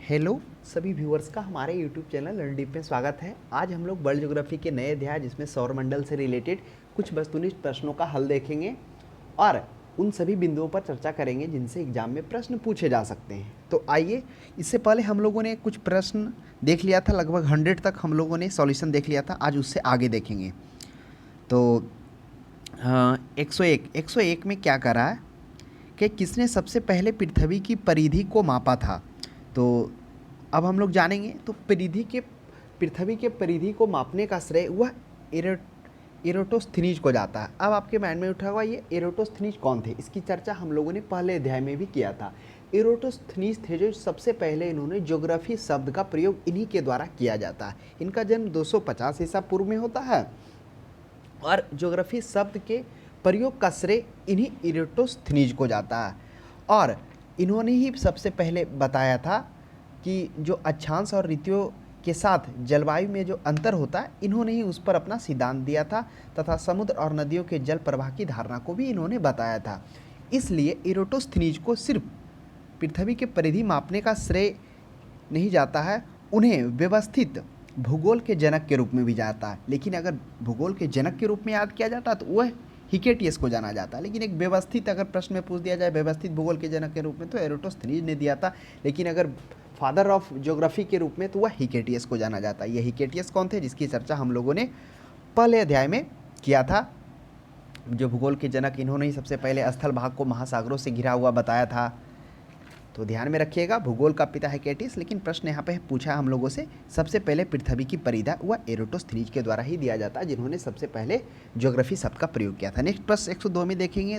Hello सभी viewers का हमारे यूट्यूब चैनल लर्न डीप में स्वागत है। आज हम लोग वर्ल्ड ज्योग्राफी के नए अध्याय जिसमें सौरमंडल से रिलेटेड कुछ वस्तुनिष्ठ प्रश्नों का हल देखेंगे और उन सभी बिंदुओं पर चर्चा करेंगे जिनसे एग्जाम में प्रश्न पूछे जा सकते हैं। तो आइए, इससे पहले हम लोगों ने कुछ प्रश्न देख लिया था, लगभग 100 तक हम लोगों ने सॉल्यूशन देख लिया था। आज उससे आगे देखेंगे। तो 101 में क्या करा है कि किसने सबसे पहले पृथ्वी की परिधि को मापा था। तो अब हम लोग जानेंगे। तो पृथ्वी के परिधि को मापने का श्रेय वह एरोटोस्थनीज को जाता है। अब आपके माइंड में उठा हुआ ये एरोटोस्थनीज कौन थे, इसकी चर्चा हम लोगों ने पहले अध्याय में भी किया था। एरोटोस्थनीज थे जो सबसे पहले इन्होंने ज्योग्राफी शब्द का प्रयोग इन्हीं के द्वारा किया जाता है। इनका जन्म 250 ईसा पूर्व में होता है और ज्योग्राफी शब्द के प्रयोग का श्रेय इन्हीं एरोटोस्थनीज को जाता है। और इन्होंने ही सबसे पहले बताया था कि जो अक्षांश और ऋतुओं के साथ जलवायु में जो अंतर होता है, इन्होंने ही उस पर अपना सिद्धांत दिया था तथा समुद्र और नदियों के जल प्रवाह की धारणा को भी इन्होंने बताया था। इसलिए एरोटोस्थनीज को सिर्फ पृथ्वी के परिधि मापने का श्रेय नहीं जाता है, उन्हें व्यवस्थित भूगोल के जनक के रूप में भी जाता है। लेकिन अगर भूगोल के जनक के रूप में याद किया जाता है तो वह हिकेटियस को जाना जाता है। लेकिन एक व्यवस्थित अगर प्रश्न में पूछ दिया जाए व्यवस्थित भूगोल के जनक के रूप में तो एरोटोस्थनीज ने दिया था। लेकिन अगर फादर ऑफ ज्योग्राफी के रूप में तो वह हिकेटियस को जाना जाता है। ये हिकेटियस कौन थे, जिसकी चर्चा हम लोगों ने पहले अध्याय में किया था। जो भूगोल के जनक, इन्होंने ही सबसे पहले स्थल भाग को महासागरों से घिरा हुआ बताया था। तो ध्यान में रखिएगा, भूगोल का पिता हिकेटियस। लेकिन प्रश्न यहाँ पे पूछा हम लोगों से, सबसे पहले पृथ्वी की परिधि वह एरोटोस्थनीज के द्वारा ही दिया जाता है, जिन्होंने सबसे पहले ज्योग्राफी शब्द का प्रयोग किया था। नेक्स्ट प्रश्न 102 में देखेंगे,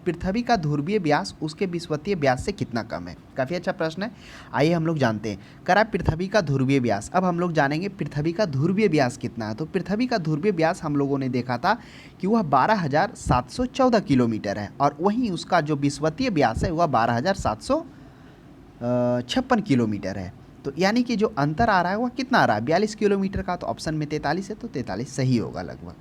पृथ्वी का ध्रुवीय व्यास उसके विषुवतीय व्यास से कितना कम है। काफ़ी अच्छा प्रश्न है, आइए हम लोग जानते हैं। करा पृथ्वी का ध्रुवीय व्यास। अब हम लोग जानेंगे पृथ्वी का ध्रुवीय व्यास कितना है। तो पृथ्वी का ध्रुवीय व्यास हम लोगों ने देखा था कि वह 12,714 किलोमीटर है और वहीं उसका जो विषुवतीय व्यास है वह 12,756 किलोमीटर है। तो यानी कि जो अंतर आ रहा है वह कितना आ रहा है, 42 किलोमीटर का। तो ऑप्शन में 43 है, तो 43 सही होगा लगभग।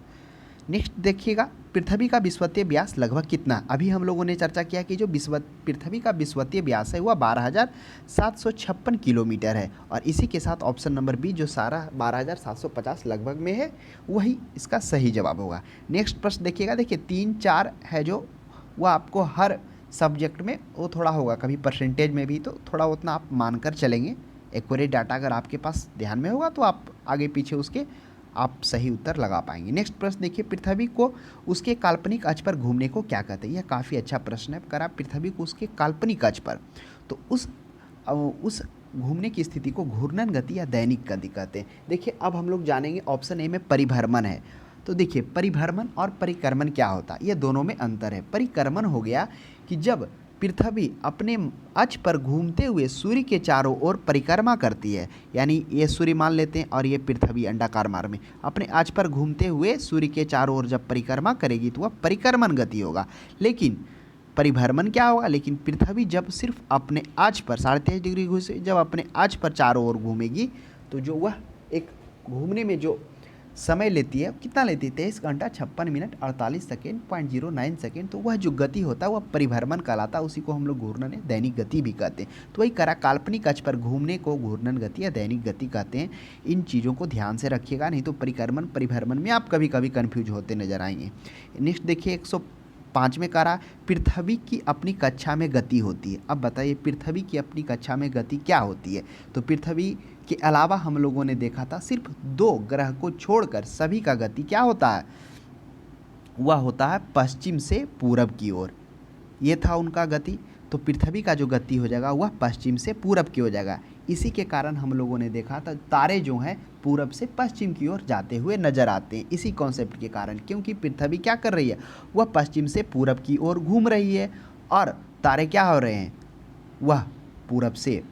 नेक्स्ट देखिएगा, पृथ्वी का विषुवतीय व्यास लगभग कितना। अभी हम लोगों ने चर्चा किया कि जो पृथ्वी का विषुवतीय व्यास है वह 12,756 किलोमीटर है और इसी के साथ ऑप्शन नंबर बी जो सारा 12,750 लगभग में है वही इसका सही जवाब होगा। नेक्स्ट प्रश्न देखिएगा, देखिए 3, 4 है जो वह आपको हर सब्जेक्ट में वो थोड़ा होगा, कभी परसेंटेज में भी, तो थोड़ा उतना आप मानकर चलेंगे। एक्यूरेट डाटा अगर आपके पास ध्यान में होगा तो आप आगे पीछे उसके आप सही उत्तर लगा पाएंगे। नेक्स्ट प्रश्न देखिए, पृथ्वी को उसके काल्पनिक अक्ष पर घूमने को क्या कहते हैं। यह काफ़ी अच्छा प्रश्न है। करा पृथ्वी को उसके काल्पनिक अक्ष पर, तो उस घूमने की स्थिति को घूर्णन गति या दैनिक गति कहते हैं। देखिए अब हम लोग जानेंगे, ऑप्शन ए में परिभ्रमण है। तो देखिए परिभ्रमण और परिक्रमण क्या होता है, ये दोनों में अंतर है। परिक्रमण हो गया कि जब पृथ्वी अपने अक्ष पर घूमते हुए सूर्य के चारों ओर परिक्रमा करती है, यानी ये सूर्य मान लेते हैं और ये पृथ्वी अंडाकार मार्ग में अपने अक्ष पर घूमते हुए सूर्य के चारों ओर जब परिक्रमा करेगी तो वह परिक्रमण गति होगा। लेकिन परिभ्रमण क्या होगा, लेकिन पृथ्वी जब सिर्फ अपने अक्ष पर 23.5 डिग्री घुसे जब अपने अक्ष पर चारों ओर घूमेगी तो जो वह एक घूमने में जो समय लेती है, कितना लेती है, 23 घंटा 56 मिनट 48 सेकेंड 0.09 सेकेंड। तो वह जो गति होता है वह परिभ्रमण कहलाता है, उसी को हम लोग घूर्णन या दैनिक गति भी कहते हैं। तो वही करा, काल्पनिक अक्ष पर घूमने को घूर्णन गति या दैनिक गति कहते हैं। इन चीज़ों को ध्यान से रखिएगा, नहीं तो परिक्रमण परिभ्रमण में आप कभी कभी कन्फ्यूज होते नजर आएंगे। नेक्स्ट देखिए 105 में करा, पृथ्वी की अपनी कक्षा में गति होती है। अब बताइए पृथ्वी की अपनी कक्षा में गति क्या होती है। तो पृथ्वी के अलावा हम लोगों ने देखा था सिर्फ 2 ग्रह को छोड़कर सभी का गति क्या होता है, वह होता है पश्चिम से पूरब की ओर। ये था उनका गति। तो पृथ्वी का जो गति हो जाएगा वह पश्चिम से पूरब की हो जाएगा। इसी के कारण हम लोगों ने देखा था तारे जो हैं पूरब से पश्चिम की ओर जाते हुए नजर आते हैं, इसी कॉन्सेप्ट के कारण, क्योंकि पृथ्वी क्या कर रही है, वह पश्चिम से पूरब की ओर घूम रही है और तारे क्या हो रहे हैं, वह पूरब से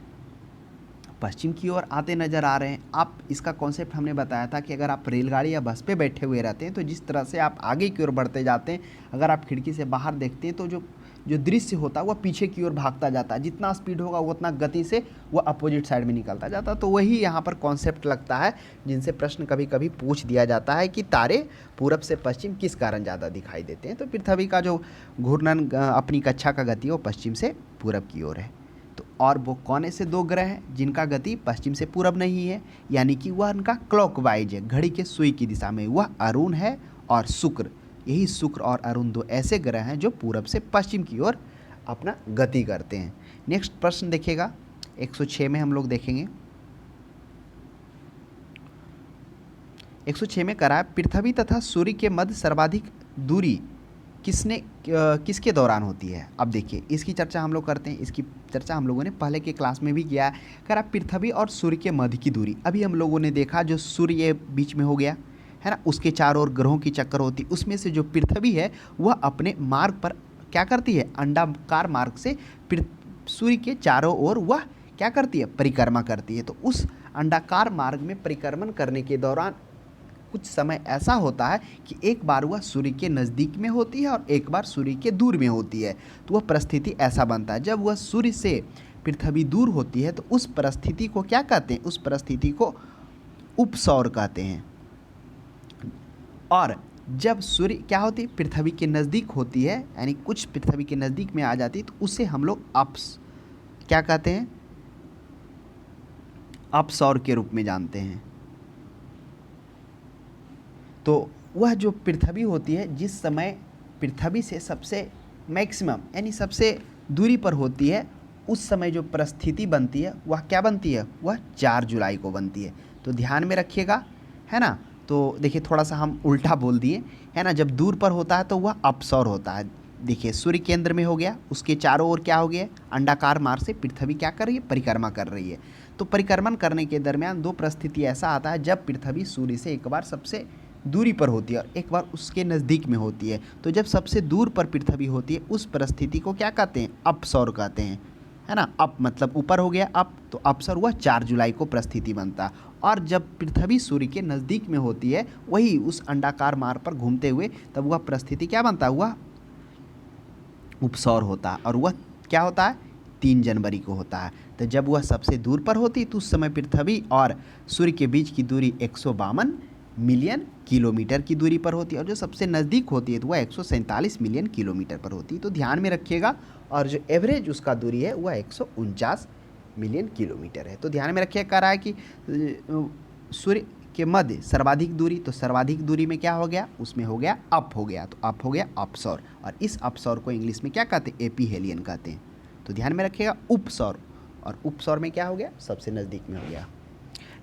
पश्चिम की ओर आते नज़र आ रहे हैं। आप इसका कॉन्सेप्ट हमने बताया था कि अगर आप रेलगाड़ी या बस पे बैठे हुए रहते हैं तो जिस तरह से आप आगे की ओर बढ़ते जाते हैं, अगर आप खिड़की से बाहर देखते हैं तो जो दृश्य होता है वह पीछे की ओर भागता जाता है। जितना स्पीड होगा उतना गति से वह अपोजिट साइड में निकलता जाता है। तो वही यहाँ पर कॉन्सेप्ट लगता है जिनसे प्रश्न कभी कभी पूछ दिया जाता है कि तारे पूरब से पश्चिम किस कारण ज़्यादा दिखाई देते हैं। तो पृथ्वी का जो घूर्णन अपनी कक्षा का गति है वो पश्चिम से पूरब की ओर है। तो और वो कौन से दो ग्रह हैं जिनका गति पश्चिम से पूरब नहीं है, यानी कि वह उनका क्लॉकवाइज है, घड़ी के सुई की दिशा में, वह अरुण है और शुक्र। यही शुक्र और अरुण दो ऐसे ग्रह हैं जो पूरब से पश्चिम की ओर अपना गति करते हैं। नेक्स्ट प्रश्न देखिएगा 106 में हम लोग देखेंगे। 106 में करा है पृथ्वी तथा सूर्य के मध्य सर्वाधिक दूरी किसके दौरान होती है। अब देखिए इसकी चर्चा हम लोग करते हैं। इसकी चर्चा हम लोगों ने पहले के क्लास में भी किया है। करा पृथ्वी और सूर्य के मध्य की दूरी, अभी हम लोगों ने देखा जो सूर्य बीच में हो गया है ना, उसके चारों ओर ग्रहों की चक्कर होती, उसमें से जो पृथ्वी है वह अपने मार्ग पर क्या करती है, अंडाकार मार्ग से सूर्य के चारों ओर वह क्या करती है, परिक्रमा करती है। तो उस अंडाकार मार्ग में परिक्रमण करने के दौरान कुछ समय ऐसा होता है कि एक बार वह सूर्य के नज़दीक में होती है और एक बार सूर्य के दूर में होती है। तो वह परिस्थिति ऐसा बनता है, जब वह सूर्य से पृथ्वी दूर होती है तो उस परिस्थिति को क्या कहते हैं, उस परिस्थिति को उपसौर कहते हैं। और जब सूर्य क्या होती है, पृथ्वी के नज़दीक होती है, यानी कुछ पृथ्वी के नज़दीक में आ जाती है, तो उसे हम लोग क्या कहते हैं, अपसौर के रूप में जानते हैं। तो वह जो पृथ्वी होती है जिस समय पृथ्वी से सबसे मैक्सिमम यानी सबसे दूरी पर होती है, उस समय जो परिस्थिति बनती है वह क्या बनती है, वह 4 जुलाई को बनती है। तो ध्यान में रखिएगा, है ना। तो देखिए थोड़ा सा हम उल्टा बोल दिए, है ना। जब दूर पर होता है तो वह अपसौर होता है। देखिए सूर्य केंद्र में हो गया, उसके चारों ओर क्या हो गया, अंडाकार मार्ग से पृथ्वी क्या कर रही है, परिक्रमा कर रही है। तो परिक्रमण करने के दरमियान दो परिस्थिति ऐसा आता है जब पृथ्वी सूर्य से एक बार सबसे दूरी पर होती है और एक बार उसके नज़दीक में होती है। तो जब सबसे दूर पर पृथ्वी होती है उस परिस्थिति को क्या कहते हैं, अपसौर कहते हैं, है ना। अप मतलब ऊपर हो गया, अप तो अपसौर हुआ 4 जुलाई को परिस्थिति बनता है। और जब पृथ्वी सूर्य के नज़दीक में होती है, वही उस अंडाकार मार्ग पर घूमते हुए, तब वह परिस्थिति क्या बनता है, वह उपसौर होता है। और वह क्या होता है, 3 जनवरी को होता है। तो जब वह सबसे दूर पर होती तो उस समय पृथ्वी और सूर्य के बीच की दूरी 152 मिलियन किलोमीटर की दूरी पर होती है, और जो सबसे नज़दीक होती है तो वह 147 मिलियन किलोमीटर पर होती है। तो ध्यान में रखिएगा। और जो एवरेज उसका दूरी है वह 149 मिलियन किलोमीटर है। तो ध्यान में रखिएगा, कह रहा है कि सूर्य के मध्य सर्वाधिक दूरी, तो सर्वाधिक दूरी में क्या हो गया, उसमें हो गया अप हो गया, तो अप हो गया अपसौर। और इस अपसौर को इंग्लिश में क्या कहते हैं, एपीहेलियन कहते हैं। तो ध्यान में रखिएगा उपसौर, और उपसौर में क्या हो गया, सबसे नज़दीक में हो गया।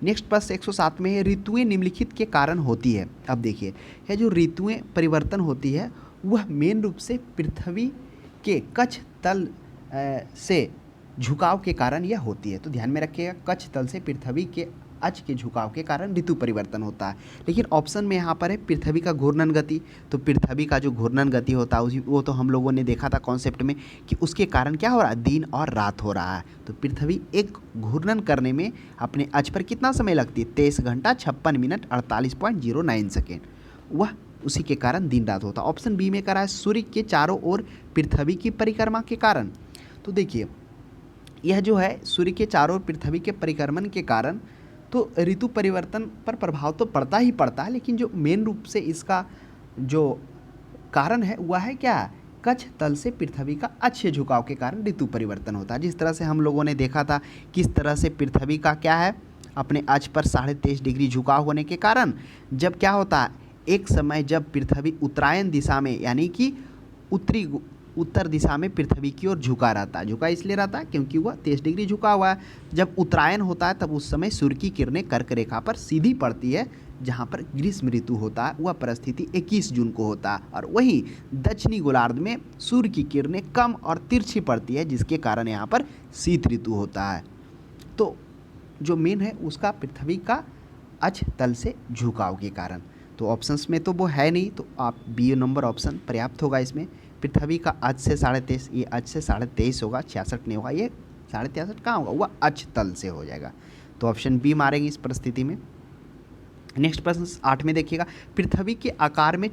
नेक्स्ट प्रश्न 107 में है, ऋतुएं निम्नलिखित के कारण होती है। अब देखिए यह जो ऋतुएं परिवर्तन होती है वह मेन रूप से पृथ्वी के कक्ष तल से झुकाव के कारण यह होती है। तो ध्यान में रखिएगा, कक्ष तल से पृथ्वी के अक्ष के झुकाव के कारण ऋतु परिवर्तन होता है। लेकिन ऑप्शन में यहाँ पर है पृथ्वी का घूर्णन गति। तो पृथ्वी का जो घूर्णन गति होता है वो तो हम लोगों ने देखा था कॉन्सेप्ट में कि उसके कारण क्या हो रहा है, दिन और रात हो रहा है। तो पृथ्वी एक घूर्णन करने में अपने अक्ष पर कितना समय लगती है, 23 घंटा 56 मिनट 48.09 सेकेंड, वह उसी के कारण दिन रात होता है। ऑप्शन बी में करा है सूर्य के चारों ओर पृथ्वी की परिक्रमा के कारण। तो देखिए यह जो है सूर्य के चारों ओर पृथ्वी के परिक्रमण के कारण तो ऋतु परिवर्तन पर प्रभाव तो पड़ता ही पड़ता है, लेकिन जो मेन रूप से इसका जो कारण है वह है क्या, कक्ष तल से पृथ्वी का अक्ष झुकाव के कारण ऋतु परिवर्तन होता है। जिस तरह से हम लोगों ने देखा था किस तरह से पृथ्वी का क्या है, अपने अक्ष पर 23.5 डिग्री झुकाव होने के कारण जब क्या होता है, एक समय जब पृथ्वी उत्तरायण दिशा में यानी कि उत्तर दिशा में पृथ्वी की ओर झुका रहता है। झुका इसलिए रहता है क्योंकि वह 23 डिग्री झुका हुआ है। जब उत्तरायण होता है तब उस समय सूर्य की किरणें कर्क रेखा पर सीधी पड़ती है, जहाँ पर ग्रीष्म ऋतु होता है। वह परिस्थिति 21 जून को होता है। और वहीं दक्षिणी गोलार्ध में सूर्य की किरणें कम और तिरछी पड़ती है, जिसके कारण यहाँ पर शीत ऋतु होता है। तो जो मेन है उसका पृथ्वी का अक्ष तल से झुकाव के कारण। तो ऑप्शंस में तो वो है नहीं, तो आप बी नंबर ऑप्शन पर्याप्त होगा इसमें। पृथ्वी का अक्ष से 23.5, ये अक्ष से 23.5 होगा, 66 नहीं होगा, ये 63.5 कहाँ होगा, वह अक्ष तल से हो जाएगा। तो ऑप्शन बी मारेंगे इस परिस्थिति में। नेक्स्ट प्रश्न 8 में देखिएगा, पृथ्वी के आकार में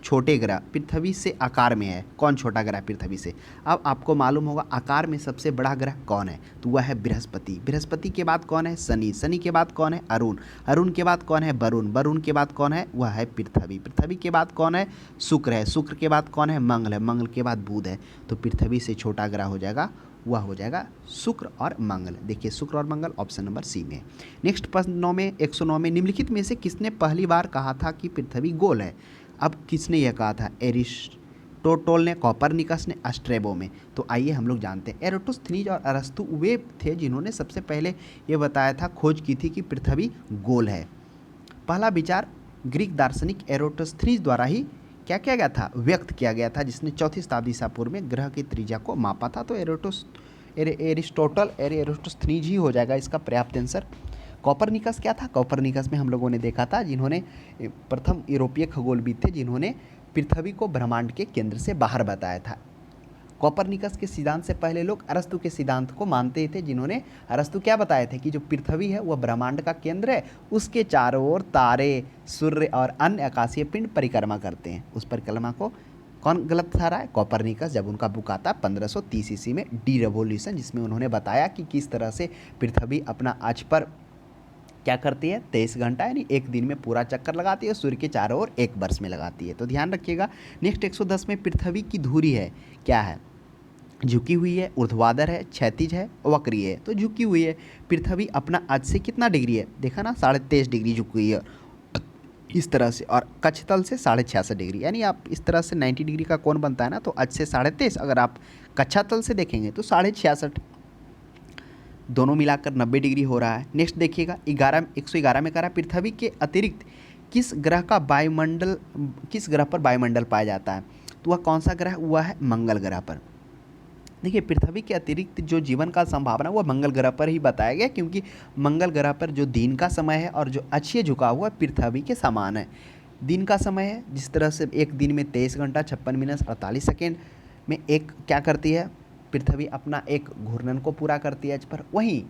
छोटे ग्रह पृथ्वी से आकार में है, कौन छोटा ग्रह पृथ्वी से। अब आपको मालूम होगा आकार में सबसे बड़ा ग्रह कौन है, तो वह है बृहस्पति। बृहस्पति के बाद कौन है, शनि। शनि के बाद कौन है, अरुण। अरुण के बाद कौन है, वरुण। वरुण के बाद कौन है, वह है पृथ्वी। पृथ्वी के बाद कौन है, शुक्र है। शुक्र के बाद कौन है, मंगल है। मंगल के बाद बुध है। तो पृथ्वी से छोटा ग्रह हो जाएगा वह हो जाएगा शुक्र और मंगल। देखिए शुक्र और मंगल ऑप्शन नंबर सी में। नेक्स्ट प्रश्न 9 में 109 में निम्नलिखित में से किसने पहली बार कहा था कि पृथ्वी गोल है? अब किसने यह कहा था? एरिस्टोटल ने, कॉपरनिकस ने, एस्ट्रेबो में। तो आइए हम लोग जानते हैं। एराटोस्थनीज और अरस्तु वे थे जिन्होंने सबसे पहले ये बताया था, खोज की थी कि पृथ्वी गोल है। पहला विचार ग्रीक दार्शनिक एराटोस्थनीज द्वारा ही क्या किया गया था? व्यक्त किया गया था, जिसने 4वीं शताब्दी ईसा पूर्व में ग्रह की त्रिज्या को मापा था। तो एरिस्टोस्थनीज ही हो जाएगा इसका पर्याप्त आंसर। कॉपरनिकस क्या था? कॉपरनिकस में हम लोगों ने देखा था जिन्होंने प्रथम यूरोपीय खगोलविद थे जिन्होंने पृथ्वी को ब्रह्मांड के केंद्र से बाहर बताया था। कॉपरनिकस के सिद्धांत से पहले लोग अरस्तु के सिद्धांत को मानते थे, जिन्होंने अरस्तु क्या बताए थे कि जो पृथ्वी है वह ब्रह्मांड का केंद्र है, उसके चारों ओर तारे, सूर्य और अन्य आकाशीय पिंड परिक्रमा करते हैं। उस परिक्रमा को कौन गलत ठहरा है? कॉपरनिकस। जब उनका बुक आता 1530 ईस्वी में डी रेवोल्यूशन, जिसमें उन्होंने बताया कि किस तरह से पृथ्वी अपना अक्ष पर क्या करती है, 23 घंटा यानी एक दिन में पूरा चक्कर लगाती है, सूर्य के चारों ओर एक वर्ष में लगाती है। तो ध्यान रखिएगा। नेक्स्ट 110 में पृथ्वी की धुरी है क्या है? झुकी हुई है, ऊर्ध्वाधर है, क्षैतिज है, वक्रीय है। तो झुकी हुई है। पृथ्वी अपना अक्ष से कितना डिग्री है? देखा ना, 23.5 डिग्री झुकी हुई है इस तरह से, और कक्षतल से 66.5 डिग्री। यानी आप इस तरह से 90 डिग्री का कोण बनता है ना, तो अक्ष से 23.5, अगर आप कक्षातल से देखेंगे तो 66.5, दोनों मिलाकर 90 डिग्री हो रहा है। नेक्स्ट देखिएगा 111 में कह रहा है पृथ्वी के अतिरिक्त किस ग्रह पर वायुमंडल पाया जाता है? तो वह कौन सा ग्रह? वह है मंगल ग्रह पर। देखिए पृथ्वी के अतिरिक्त जो जीवन का संभावना वह मंगल ग्रह पर ही बताया गया, क्योंकि मंगल ग्रह पर जो दिन का समय है और जो अक्षीय झुकाव हुआ पृथ्वी के समान है। दिन का समय है, जिस तरह से एक दिन में 23 घंटा 56 मिनट 48 सेकेंड में एक क्या करती है पृथ्वी, अपना एक घूर्णन को पूरा करती है अक्ष पर। वहीं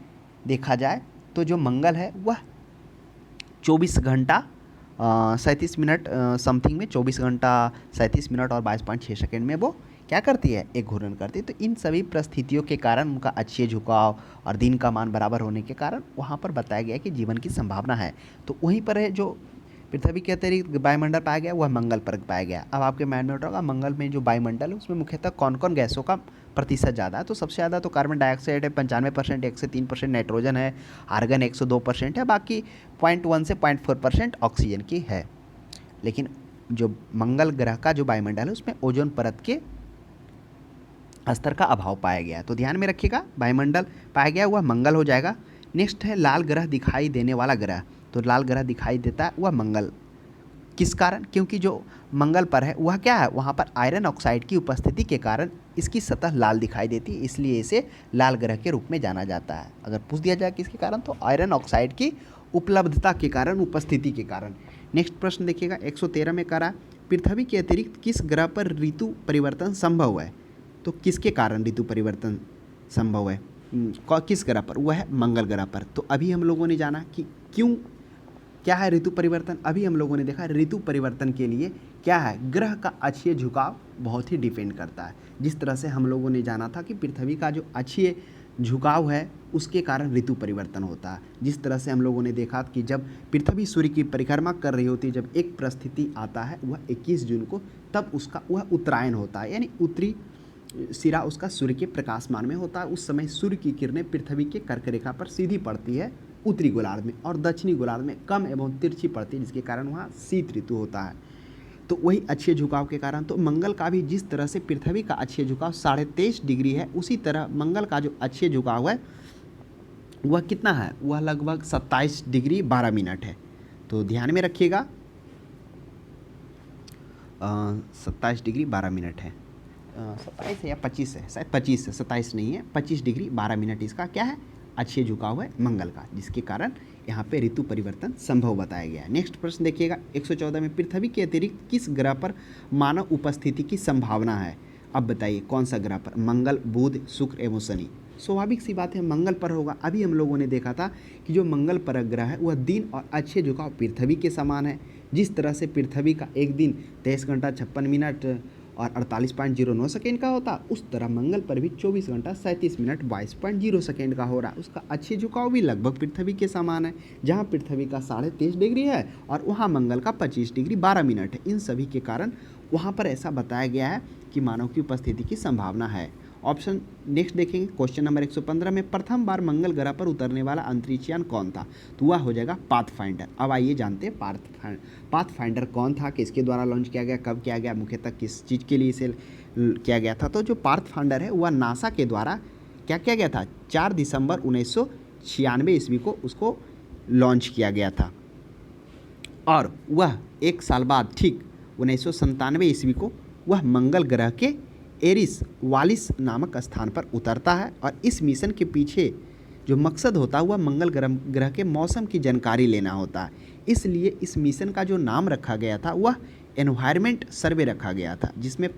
देखा जाए तो जो मंगल है वह 24 घंटा 37 मिनट समथिंग में, 24 घंटा 37 मिनट और 22.6 सेकेंड में वो क्या करती है, एक घूर्णन करती है। तो इन सभी परिस्थितियों के कारण, उनका अक्षीय झुकाव और दिन का मान बराबर होने के कारण वहाँ पर बताया गया कि जीवन की संभावना है। तो वहीं पर है जो पृथ्वी के अतिरिक्त वायुमंडल पाया गया वह मंगल पर पाया गया। अब आपके माइंड में उठ रहा होगा मंगल में जो वायुमंडल है उसमें मुख्यतः कौन कौन गैसों का प्रतिशत ज़्यादा है? तो सबसे ज़्यादा तो कार्बन डाइऑक्साइड है 95%, 1 से 3% नाइट्रोजन है, आर्गन 102% है, बाकी 0.1 से 0.4% ऑक्सीजन की है। लेकिन जो मंगल ग्रह का जो वायुमंडल है उसमें ओजोन परत के स्तर का अभाव पाया गया है। तो ध्यान में रखिएगा, वायुमंडल पाया गया वह मंगल हो जाएगा। नेक्स्ट है लाल ग्रह दिखाई देने वाला ग्रह। तो लाल ग्रह दिखाई देता है वह मंगल, किस कारण? क्योंकि जो मंगल पर है वह क्या है, वहाँ पर आयरन ऑक्साइड की उपस्थिति के कारण इसकी सतह लाल दिखाई देती है, इसलिए इसे लाल ग्रह के रूप में जाना जाता है। अगर पूछ दिया जाए किसके कारण, तो आयरन ऑक्साइड की उपलब्धता के कारण, उपस्थिति के कारण। नेक्स्ट प्रश्न देखिएगा 113 में कह रहा पृथ्वी के अतिरिक्त किस ग्रह पर ऋतु परिवर्तन संभव है? तो किसके कारण ऋतु परिवर्तन संभव है? किस ग्रह पर? वह है मंगल ग्रह पर। तो अभी हम लोगों ने जाना कि क्यों क्या है ऋतु परिवर्तन। अभी हम लोगों ने देखा ऋतु परिवर्तन के लिए क्या है, ग्रह का अक्षीय झुकाव बहुत ही डिपेंड करता है। जिस तरह से हम लोगों ने जाना था कि पृथ्वी का जो अक्षीय झुकाव है उसके कारण ऋतु परिवर्तन होता है। जिस तरह से हम लोगों ने देखा कि जब पृथ्वी सूर्य की परिक्रमा कर रही होती है, जब एक परिस्थिति आता है वह 21 जून को, तब उसका वह उत्तरायण होता है, यानी उत्तरी सिरा उसका सूर्य के प्रकाशमान में होता है। उस समय सूर्य की किरणें पृथ्वी के कर्क रेखा पर सीधी पड़ती है उत्तरी गोलार्ध में, और दक्षिणी गोलार्ध में कम एवं तिरछी पड़ती है, जिसके कारण वहाँ शीत ऋतु होता है। तो वही अक्षीय झुकाव के कारण, तो मंगल का भी जिस तरह से पृथ्वी का अक्षीय झुकाव 23.5 डिग्री है, उसी तरह मंगल का जो अक्षीय झुकाव है वह कितना है, वह लगभग 27 डिग्री 12 मिनट है। तो ध्यान में रखिएगा 27 डिग्री 12 मिनट है, 27 है या 25 है, शायद 25 है, 27 नहीं है, 25 डिग्री 12 मिनट इसका क्या है, अक्षीय झुकाव है मंगल का, जिसके कारण यहाँ पे ऋतु परिवर्तन संभव बताया गया है। नेक्स्ट प्रश्न देखिएगा 114 में पृथ्वी के अतिरिक्त किस ग्रह पर मानव उपस्थिति की संभावना है? अब बताइए कौन सा ग्रह पर? मंगल, बुध, शुक्र एवं शनि। स्वाभाविक सी बात है मंगल पर होगा। अभी हम लोगों ने देखा था कि जो मंगल पर ग्रह है वह दिन और अक्षीय झुकाव पृथ्वी के समान है। जिस तरह से पृथ्वी का एक दिन 23 घंटा 56 मिनट और 48.09 सेकेंड का होता, उस तरह मंगल पर भी 24 घंटा 37 मिनट 22.0 सेकेंड का हो रहा है। उसका अक्षीय झुकाव भी लगभग पृथ्वी के समान है, जहाँ पृथ्वी का 23.5 डिग्री है और वहाँ मंगल का 25 डिग्री 12 मिनट है। इन सभी के कारण वहाँ पर ऐसा बताया गया है कि मानव की उपस्थिति की संभावना है। ऑप्शन नेक्स्ट देखेंगे क्वेश्चन नंबर 115 में प्रथम बार मंगल ग्रह पर उतरने वाला अंतरिक्षयान कौन था, तो वह हो जाएगा पाथफाइंडर। अब आइए जानते हैं पाथफाइंडर कौन था, किसके द्वारा लॉन्च किया गया, कब किया गया, मुख्यतः किस चीज़ के लिए इसे किया गया था। तो जो पाथफाइंडर है वह नासा के द्वारा क्या किया गया था, 4 दिसंबर 1996 ईस्वी को उसको लॉन्च किया गया था और वह एक साल बाद ठीक 1997 ईस्वी को वह मंगल ग्रह के एरिस वालिस नामक स्थान पर उतरता है। और इस मिशन के पीछे जो मकसद होता है वह मंगल ग्रह के मौसम की जानकारी लेना होता है। इसलिए इस मिशन का जो नाम रखा गया था वह एनवायरनमेंट सर्वे रखा गया था, जिसमें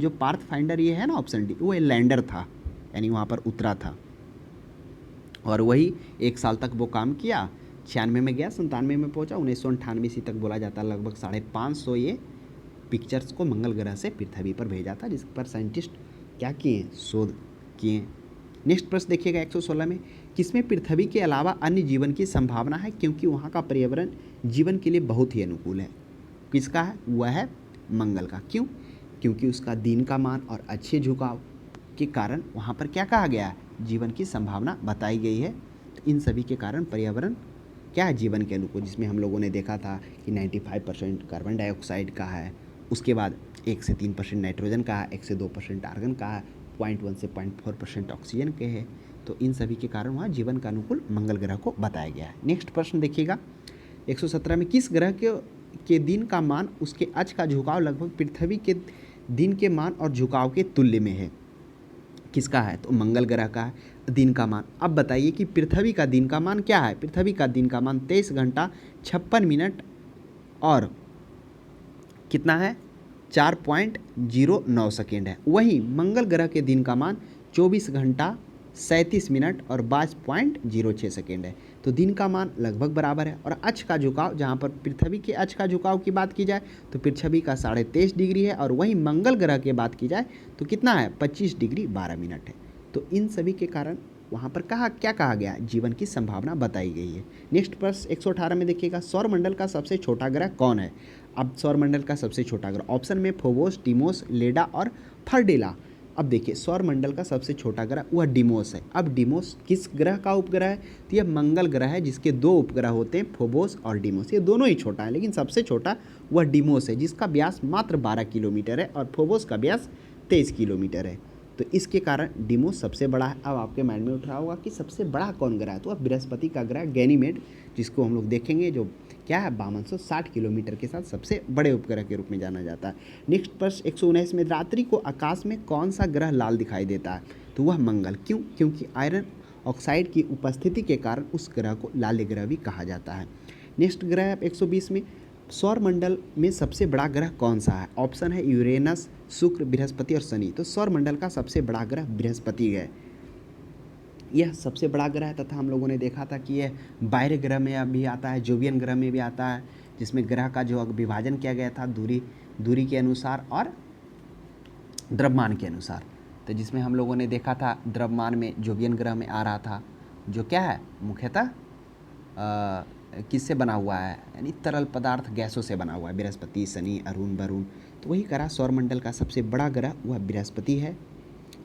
पाथफाइंडर ये है ना ऑप्शन डी, वो लैंडर था, यानी वहाँ पर उतरा था और वही एक साल तक वो काम किया। 96 में गया, 97 में पहुंचा, 1998 ईस्वी तक बोला जाता है लगभग 550 ये पिक्चर्स को मंगल ग्रह से पृथ्वी पर भेजा था, जिस पर साइंटिस्ट क्या किए, शोध किए। नेक्स्ट प्रश्न देखिएगा 116 में, किसमें पृथ्वी के अलावा अन्य जीवन की संभावना है क्योंकि वहाँ का पर्यावरण जीवन के लिए बहुत ही अनुकूल है। किसका है, वह है मंगल का। क्यों, क्योंकि उसका दिन का मान और अच्छे झुकाव के कारण वहाँ पर क्या कहा गया है, जीवन की संभावना बताई गई है। तो इन सभी के कारण पर्यावरण क्या है, जीवन के अनुकूल, जिसमें हम लोगों ने देखा था कि 95% कार्बन डाइऑक्साइड का है, उसके बाद 1 से 3% नाइट्रोजन का है, 1 से 2% आर्गन का है, 0.1 से 0.4% ऑक्सीजन के है। तो इन सभी के कारण वहाँ जीवन का अनुकूल मंगल ग्रह को बताया गया है। नेक्स्ट प्रश्न देखिएगा 117 में, किस ग्रह के दिन का मान उसके अक्ष का झुकाव लगभग पृथ्वी के दिन के मान और झुकाव के तुल्य में है। किसका है, तो मंगल ग्रह का है दिन का मान। अब बताइए कि पृथ्वी का दिन का मान क्या है, पृथ्वी का दिन का मान 23 घंटा 56 मिनट और कितना है, 4.09 सेकेंड है। वहीं मंगल ग्रह के दिन का मान 24 घंटा 37 मिनट और 22.06 सेकेंड है। तो दिन का मान लगभग बराबर है। और अक्ष का झुकाव, जहाँ पर पृथ्वी के अक्ष का झुकाव की बात की जाए तो पृथ्वी का 23.5 डिग्री है और वहीं मंगल ग्रह की बात की जाए तो कितना है, 25 डिग्री 12 मिनट है। तो इन सभी के कारण वहाँ पर क्या कहा गया, जीवन की संभावना बताई गई है। नेक्स्ट प्रश्न 118 में देखिएगा, सौरमंडल का सबसे छोटा ग्रह कौन है। अब सौरमंडल का सबसे छोटा ग्रह ऑप्शन में फोबोस, डिमोस, लेडा और फर्डेला। अब देखिए सौरमंडल का सबसे छोटा ग्रह वह डिमोस है। अब डिमोस किस ग्रह का उपग्रह है, तो यह मंगल ग्रह है, जिसके 2 उपग्रह होते हैं, फोबोस और डिमोस। ये दोनों ही छोटा है, लेकिन सबसे छोटा वह डिमोस है, जिसका व्यास मात्र 12 किलोमीटर है और फोबोस का व्यास 23 किलोमीटर है। तो इसके कारण डिमोस सबसे बड़ा है। अब आपके माइंड में उठ रहा होगा कि सबसे बड़ा कौन ग्रह है, तो वह बृहस्पति का ग्रह गैनीमेड, जिसको हम लोग देखेंगे, जो क्या है 5260 किलोमीटर के साथ सबसे बड़े उपग्रह के रूप में जाना जाता है। नेक्स्ट प्रश्न 119 में, रात्रि को आकाश में कौन सा ग्रह लाल दिखाई देता है, तो वह मंगल। क्यों, क्योंकि आयरन ऑक्साइड की उपस्थिति के कारण उस ग्रह को लाल ग्रह भी कहा जाता है। नेक्स्ट ग्रह 120 में, सौरमंडल में सबसे बड़ा ग्रह कौन सा है। ऑप्शन है यूरेनस, शुक्र, बृहस्पति और शनि। तो सौरमंडल का सबसे बड़ा ग्रह बृहस्पति है, यह सबसे बड़ा ग्रह है। तथा हम लोगों ने देखा था कि यह बाह्य ग्रह में भी आता है, जोवियन ग्रह में भी आता है, जिसमें ग्रह का जो विभाजन किया गया था दूरी के अनुसार और द्रव्यमान के अनुसार। तो जिसमें हम लोगों ने देखा था द्रव्यमान में जोवियन ग्रह में आ रहा था, जो क्या है मुख्यतः किससे बना हुआ है, यानी तरल पदार्थ गैसों से बना हुआ है, बृहस्पति, शनि, अरुण, वरुण। तो वही ग्रह सौरमंडल का सबसे बड़ा ग्रह वह बृहस्पति है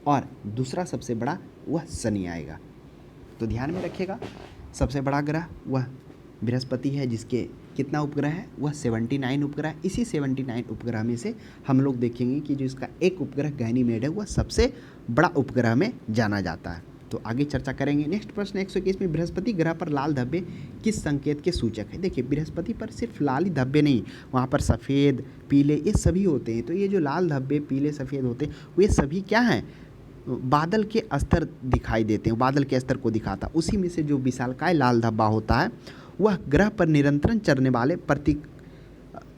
और दूसरा सबसे बड़ा वह शनि आएगा। तो ध्यान में रखिएगा, सबसे बड़ा ग्रह वह बृहस्पति है, जिसके कितना उपग्रह है, वह 79 उपग्रह। इसी 79 उपग्रह में से हम लोग देखेंगे कि जो इसका एक उपग्रह गैनीमेड है वह सबसे बड़ा उपग्रह में जाना जाता है। तो आगे चर्चा करेंगे। नेक्स्ट प्रश्न 121 में, बृहस्पति ग्रह पर लाल धब्बे किस संकेत के सूचक है। देखिए बृहस्पति पर सिर्फ लाल ही धब्बे नहीं, वहाँ पर सफ़ेद, पीले, ये सभी होते हैं। तो ये जो लाल धब्बे, पीले, सफ़ेद होते हैं, वे सभी क्या हैं, बादल के स्तर दिखाई देते हैं, बादल के स्तर को दिखाता। उसी में से जो विशालकाय लाल धब्बा होता है वह ग्रह पर निरंतर चलने वाले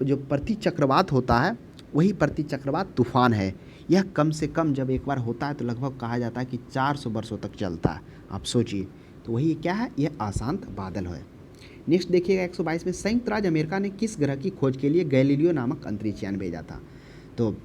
प्रतिचक्रवात होता है, वही प्रतिचक्रवात तूफान है। यह कम से कम जब एक बार होता है तो लगभग कहा जाता है कि 400 वर्षों तक चलता है। आप सोचिए, तो वही क्या है, यह अशांत बादल है। नेक्स्ट देखिएगा 122 में, संयुक्त राज्य अमेरिका ने किस ग्रह की खोज के लिए गैलीलियो नामक अंतरिक्षयान भेजा था। तो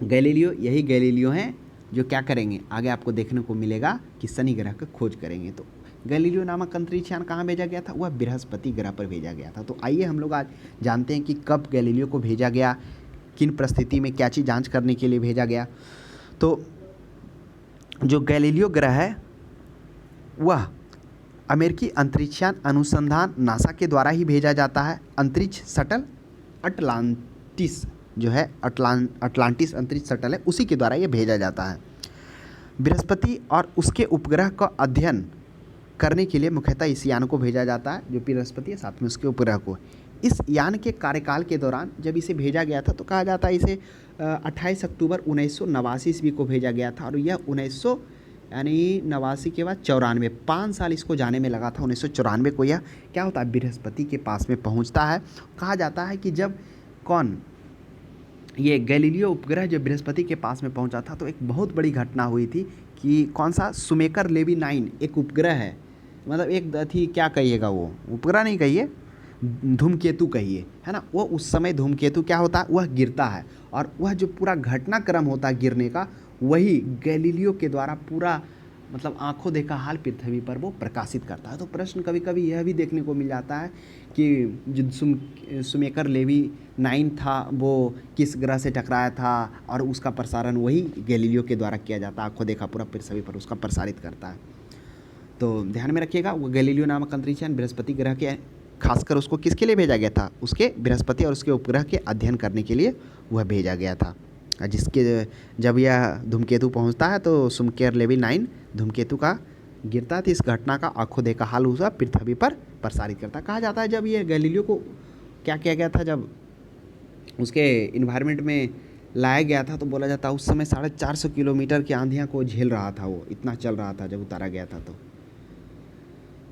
गैलीलियो, यही गैलीलियो हैं जो क्या करेंगे, आगे आपको देखने को मिलेगा कि शनि ग्रह की खोज करेंगे। तो गैलीलियो नामक अंतरिक्षयान कहाँ भेजा गया था, वह बृहस्पति ग्रह पर भेजा गया था। तो आइए हम लोग आज जानते हैं कि कब गैलीलियो को भेजा गया, किन परिस्थिति में क्या चीज़ जांच करने के लिए भेजा गया। तो जो गैलीलियो ग्रह है वह अमेरिकी अंतरिक्षयान अनुसंधान नासा के द्वारा ही भेजा जाता है। अंतरिक्ष शटल अटलांटिस जो है अटलांटिस अंतरिक्ष शटल है उसी के द्वारा ये भेजा जाता है। बृहस्पति और उसके उपग्रह का अध्ययन करने के लिए मुख्यतः इस यान को भेजा जाता है, जो बृहस्पति है साथ में उसके उपग्रह को। इस यान के कार्यकाल के दौरान जब इसे भेजा गया था तो कहा जाता है इसे 28 अक्टूबर 1989 ईस्वी को भेजा गया था और यह 1989 के बाद 94 5 साल इसको जाने में लगा था। 1994 को यह क्या होता है बृहस्पति के पास में पहुंचता है। कहा जाता है कि जब ये गैलीलियो उपग्रह जब बृहस्पति के पास में पहुंचा था तो एक बहुत बड़ी घटना हुई थी कि कौन सा सुमेकर लेवी 9 एक उपग्रह है, मतलब एक थी क्या कहिएगा, वो उपग्रह नहीं कहिए, धूमकेतु कहिए, है ना। वो उस समय धूमकेतु क्या होता है वह गिरता है और वह जो पूरा घटनाक्रम होता है गिरने का वही गैलीलियो के द्वारा पूरा मतलब आंखों देखा हाल पृथ्वी पर वो प्रकाशित करता है। तो प्रश्न कभी कभी यह भी देखने को मिल जाता है कि जो सुमेकर लेवी 9 था वो किस ग्रह से टकराया था और उसका प्रसारण वही गैलीलियो के द्वारा किया जाता है। आंखों देखा पूरा पृथ्वी पर उसका प्रसारित करता है। तो ध्यान में रखिएगा वो गैलीलियो नामक अंतरिक्षयान बृहस्पति ग्रह के खासकर उसको किसके लिए भेजा गया था, उसके बृहस्पति और उसके उपग्रह के अध्ययन करने के लिए वह भेजा गया था। जिसके जब यह धूमकेतु पहुंचता है तो सुमेकर लेवी 9 धूमकेतु का गिरता है तो इस घटना का आंखों देखा हाल उसका पृथ्वी पर प्रसारित करता है। कहा जाता है जब ये गैलीलियो को क्या किया गया था, जब उसके इन्वायरमेंट में लाया गया था तो बोला जाता है उस समय 450 किलोमीटर की आंधियाँ को झेल रहा था, वो इतना चल रहा था जब उतारा गया था।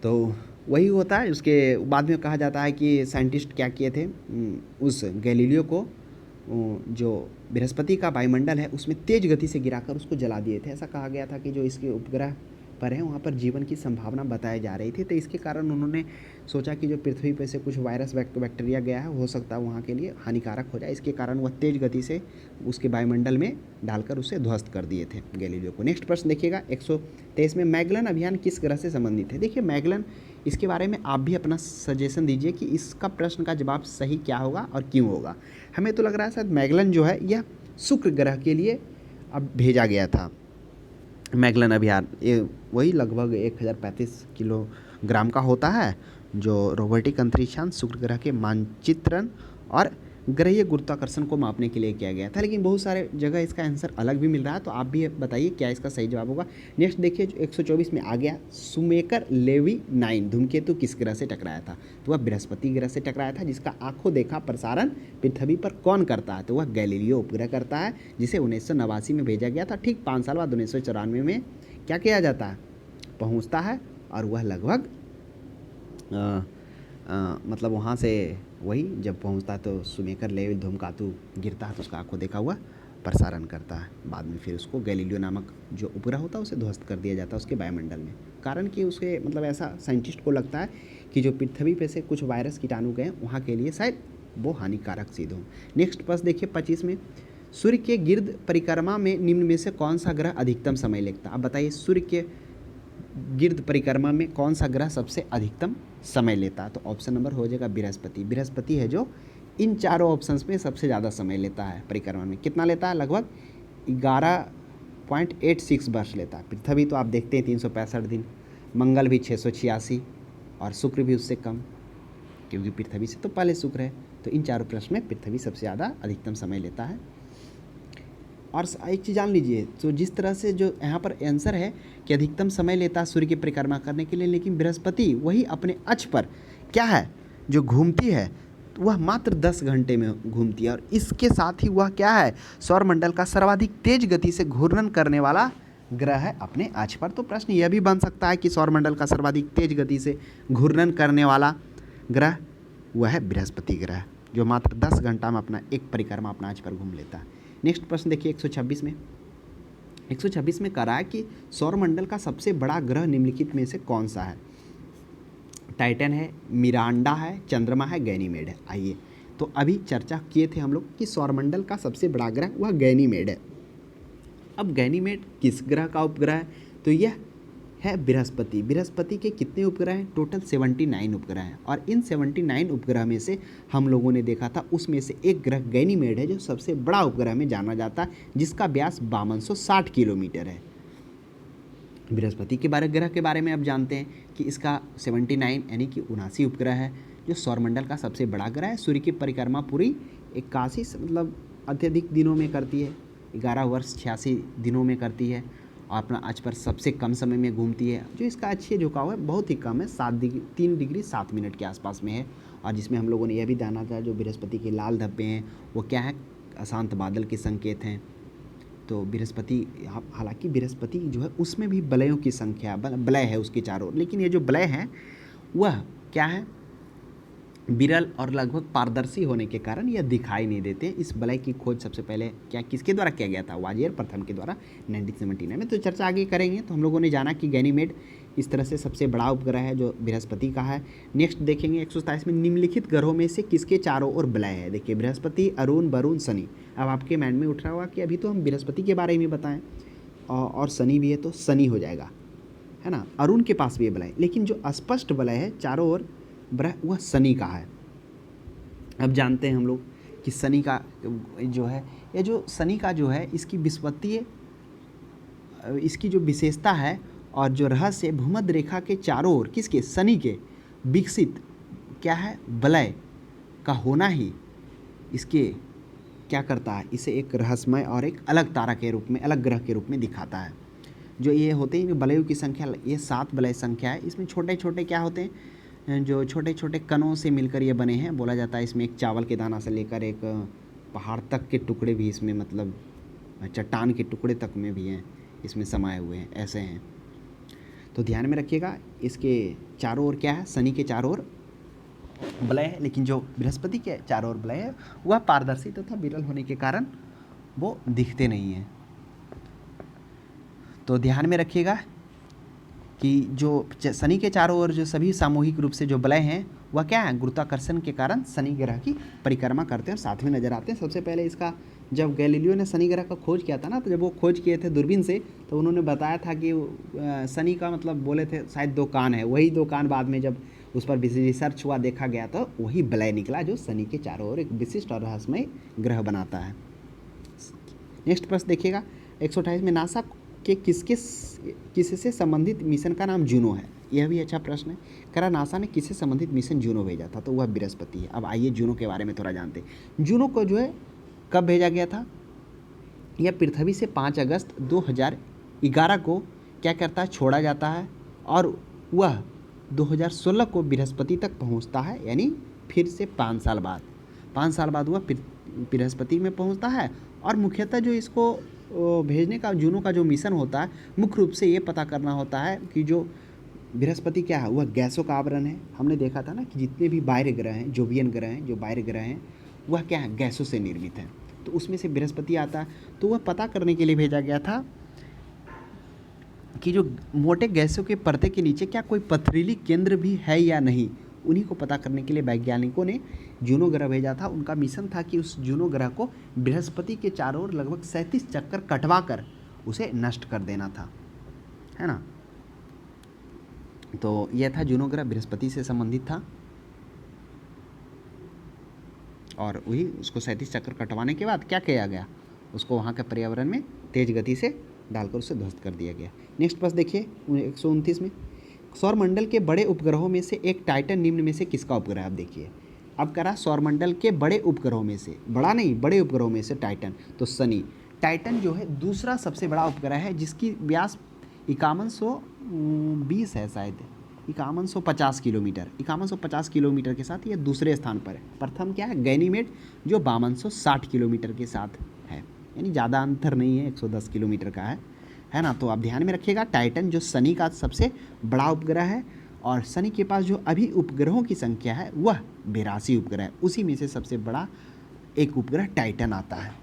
तो वही होता है। उसके बाद में कहा जाता है कि साइंटिस्ट क्या किए थे, उस गैलीलियो को जो बृहस्पति का वायुमंडल है उसमें तेज गति से गिराकर उसको जला दिए थे। ऐसा कहा गया था कि जो इसके उपग्रह पर है वहाँ पर जीवन की संभावना बताई जा रही थी। तो इसके कारण उन्होंने सोचा कि जो पृथ्वी पर से कुछ वायरस बैक्टीरिया गया है हो सकता है वहाँ के लिए हानिकारक हो जाए। इसके कारण वह तेज गति से उसके वायुमंडल में डालकर उसे ध्वस्त कर दिए थे गैलीलियो को। नेक्स्ट प्रश्न देखिएगा 123 में मैगलन अभियान किस ग्रह से संबंधित है। देखिए मैगलन, इसके बारे में आप भी अपना सजेशन दीजिए कि इसका प्रश्न का जवाब सही क्या होगा और क्यों होगा। हमें तो लग रहा है शायद मैगलन जो है यह शुक्र ग्रह के लिए अब भेजा गया था। मैगलन अभियान ये वही लगभग 1035 किलोग्राम का होता है जो रोबोटिक अंतरिक्षयान शुक्र ग्रह के मानचित्रण और ग्रहीय गुरुत्वाकर्षण को मापने के लिए किया गया था। लेकिन बहुत सारे जगह इसका आंसर अलग भी मिल रहा है, तो आप भी बताइए क्या इसका सही जवाब होगा। नेक्स्ट देखिए जो 124 में आ गया सुमेकर लेवी 9 धूमकेतु किस ग्रह से टकराया था, तो वह बृहस्पति ग्रह से टकराया था। जिसका आंखों देखा प्रसारण पृथ्वी पर कौन करता है, तो वह गैलीलियो उपग्रह करता है जिसे 1989 में भेजा गया था। ठीक 5 साल बाद 1994 में क्या किया जाता है, पहुँचता है और वह लगभग मतलब वहाँ से वही जब पहुँचता है तो सुमेकर लेवी धूमकेतु गिरता है तो उसका आंखों देखा हुआ प्रसारण करता है। बाद में फिर उसको गैलीलियो नामक जो उपग्रह होता है उसे ध्वस्त कर दिया जाता है उसके वायुमंडल में। कारण कि उसके मतलब ऐसा साइंटिस्ट को लगता है कि जो पृथ्वी पे से कुछ वायरस कीटाणु गए वहाँ के लिए शायद वो हानिकारक सिद्ध हो। नेक्स्ट प्रश्न देखिए 25 में सूर्य के गिर्द परिक्रमा में निम्न में से कौन सा ग्रह अधिकतम समय लेता है। अब बताइए सूर्य के गिर्द परिक्रमा में कौन सा ग्रह सबसे अधिकतम समय लेता है, तो ऑप्शन नंबर हो जाएगा बृहस्पति। बृहस्पति है जो इन चारों ऑप्शंस में सबसे ज़्यादा समय लेता है परिक्रमा में। कितना लेता है, लगभग 11.86 वर्ष लेता है। पृथ्वी तो आप देखते हैं 365 दिन, मंगल भी 686 और शुक्र भी उससे कम, क्योंकि पृथ्वी से तो पहले शुक्र है। तो इन चारों प्रश्न में पृथ्वी सबसे ज़्यादा अधिकतम समय लेता है। और एक चीज़ जान लीजिए, तो जिस तरह से जो यहाँ पर आंसर है कि अधिकतम समय लेता है सूर्य की परिक्रमा करने के लिए, लेकिन बृहस्पति वही अपने अक्ष पर क्या है जो घूमती है वह मात्र 10 घंटे में घूमती है। और इसके साथ ही वह क्या है, सौरमंडल का सर्वाधिक तेज गति से घूर्णन करने वाला ग्रह है अपने अक्ष पर। तो प्रश्न यह भी बन सकता है कि सौरमंडल का सर्वाधिक तेज गति से घूर्णन करने वाला ग्रह वह है बृहस्पति ग्रह, जो मात्र 10 घंटा में अपना एक परिक्रमा अपना अक्ष पर घूम लेता है। नेक्स्ट प्रश्न देखिए 126 में। 126 में कह रहा है कि सौरमंडल का सबसे बड़ा ग्रह निम्नलिखित में से कौन सा है। टाइटन है, मिरांडा है, चंद्रमा है, गैनीमेड है। आइए तो अभी चर्चा किए थे हम लोग कि सौरमंडल का सबसे बड़ा ग्रह वह गैनीमेड है। अब गैनीमेड किस ग्रह का उपग्रह है, तो यह है बृहस्पति। बृहस्पति के कितने उपग्रह हैं, टोटल 79 उपग्रह हैं। और इन 79 उपग्रह में से हम लोगों ने देखा था उसमें से एक ग्रह गैनीमेड है जो सबसे बड़ा उपग्रह में जाना जाता है, जिसका व्यास 5260 किलोमीटर है। बृहस्पति के बारे ग्रह के बारे में अब जानते हैं कि इसका 79 यानी कि 79 उपग्रह है, जो सौरमंडल का सबसे बड़ा ग्रह है। सूर्य की परिक्रमा पूरी 81 मतलब अत्यधिक दिनों में करती है, 11 वर्ष 86 दिनों में करती है, और अपना अक्ष पर सबसे कम समय में घूमती है। जो इसका अक्षीय झुकाव है बहुत ही कम है, 3 डिग्री 7 मिनट के आसपास में है। और जिसमें हम लोगों ने यह भी जाना था, जो बृहस्पति के लाल धब्बे हैं वो क्या है, अशांत बादल के संकेत हैं। तो बृहस्पति, हालांकि बृहस्पति जो है उसमें भी वलयों की संख्या, वलय है उसके चारों ओर, लेकिन ये जो वलय है वह क्या है, विरल और लगभग पारदर्शी होने के कारण यह दिखाई नहीं देते। इस वलय की खोज सबसे पहले किसके द्वारा किया गया था, वाजियर प्रथम के द्वारा 1979 में। तो चर्चा आगे करेंगे। तो हम लोगों ने जाना कि गैनीमेड इस तरह से सबसे बड़ा उपग्रह है जो बृहस्पति का है। नेक्स्ट देखेंगे 127 में निम्नलिखित ग्रहों में से किसके चारों ओर वलय है। देखिए बृहस्पति, अरुण, वरुण, शनि। अब आपके माइंड में उठ रहा होगा कि अभी तो हम बृहस्पति के बारे में बताएं और शनि भी है, तो शनि हो जाएगा, है ना। अरुण के पास भी है वलय, लेकिन जो अस्पष्ट वलय है चारों ओर वह शनि का है। अब जानते हैं हम लोग कि शनि का जो है, यह जो शनि का जो है इसकी विषुवतीय, इसकी जो विशेषता है और जो रहस्य, भूमध्य रेखा के चारों ओर किसके, शनि के विकसित क्या है, वलय का होना ही इसके क्या करता है, इसे एक रहस्यमय और एक अलग तारा के रूप में, अलग ग्रह के रूप में दिखाता है। जो ये होते हैं वलयों की संख्या, ये 7 वलय संख्या है। इसमें छोटे छोटे क्या होते हैं, जो छोटे छोटे कणों से मिलकर ये बने हैं। बोला जाता है इसमें एक चावल के दाना से लेकर एक पहाड़ तक के टुकड़े भी इसमें, मतलब चट्टान के टुकड़े तक में भी हैं, इसमें समाये हुए हैं, ऐसे हैं। तो ध्यान में रखिएगा, इसके चारों ओर क्या है, शनि के चारों ओर वलय है, लेकिन जो बृहस्पति के चारों ओर वलय है वह पारदर्शी तथा विरल होने के कारण वो दिखते नहीं हैं। तो ध्यान में रखिएगा कि जो शनि के चारों ओर जो सभी सामूहिक रूप से जो वलय हैं वह क्या है, गुरुत्वाकर्षण के कारण शनि ग्रह की परिक्रमा करते हैं और साथ में नजर आते हैं। सबसे पहले इसका जब गैलीलियो ने शनि ग्रह का खोज किया था ना, तो जब वो खोज किए थे दूरबीन से, तो उन्होंने बताया था कि शनि का मतलब बोले थे शायद 2 कान है। वही 2 कान बाद में जब उस पर रिसर्च हुआ, देखा गया, तो वही वलय निकला जो शनि के चारों ओर एक विशिष्ट और रहस्यमय ग्रह बनाता है। नेक्स्ट प्रश्न देखिएगा 128 में नासा के किससे संबंधित मिशन का नाम जूनो है। यह भी अच्छा प्रश्न है। करा नासा ने किससे संबंधित मिशन जूनो भेजा था, तो वह बृहस्पति है। अब आइए जूनो के बारे में थोड़ा जानते हैं। जूनो को जो है कब भेजा गया था, यह पृथ्वी से 5 अगस्त 2011 को क्या करता है, छोड़ा जाता है, और वह 2016 को बृहस्पति तक पहुंचता है, यानी फिर से 5 साल बाद वह बृहस्पति में पहुंचता है। और मुख्यतः जो इसको भेजने का जूनो का जो मिशन होता है, मुख्य रूप से ये पता करना होता है कि जो बृहस्पति क्या है, वह गैसों का आवरण है। हमने देखा था ना कि जितने भी बाह्य ग्रह हैं, जोवियन ग्रह हैं, जो बाह्य ग्रह हैं, वह क्या है, गैसों से निर्मित है। तो उसमें से बृहस्पति आता है। तो वह पता करने के लिए भेजा गया था कि जो मोटे गैसों के परते के नीचे क्या कोई पथरीली केंद्र भी है या नहीं। उन्हीं को पता करने के लिए वैज्ञानिकों ने जूनो ग्रह भेजा था। उनका मिशन था कि उस जूनो ग्रह को बृहस्पति के चारों ओर लगभग 37 चक्कर कटवा कर उसे नष्ट कर देना था, है ना। तो यह था जूनो ग्रह, बृहस्पति से संबंधित था, और वही उसको 37 चक्कर कटवाने के बाद क्या किया गया, उसको वहाँ के पर्यावरण में तेज गति से डालकर उसे ध्वस्त कर दिया गया। नेक्स्ट प्रश्न देखिए 129 में, सौरमंडल के बड़े उपग्रहों में से एक टाइटन निम्न में से किसका उपग्रह। अब देखिए, अब करा सौरमंडल के बड़े उपग्रहों में से, बड़ा नहीं, बड़े उपग्रहों में से टाइटन, तो शनि। टाइटन जो है दूसरा सबसे बड़ा उपग्रह है, जिसकी व्यास 5120 है, शायद 5150 किलोमीटर, 5150 किलोमीटर के साथ यह दूसरे स्थान पर है। प्रथम क्या है, गैनीमेड, जो 5260 किलोमीटर के साथ है, यानी ज़्यादा अंतर नहीं है, 110 किलोमीटर का है ना। तो आप ध्यान में रखिएगा, टाइटन जो शनि का सबसे बड़ा उपग्रह है, और शनि के पास जो अभी उपग्रहों की संख्या है वह 82 उपग्रह है। उसी में से सबसे बड़ा एक उपग्रह टाइटन आता है।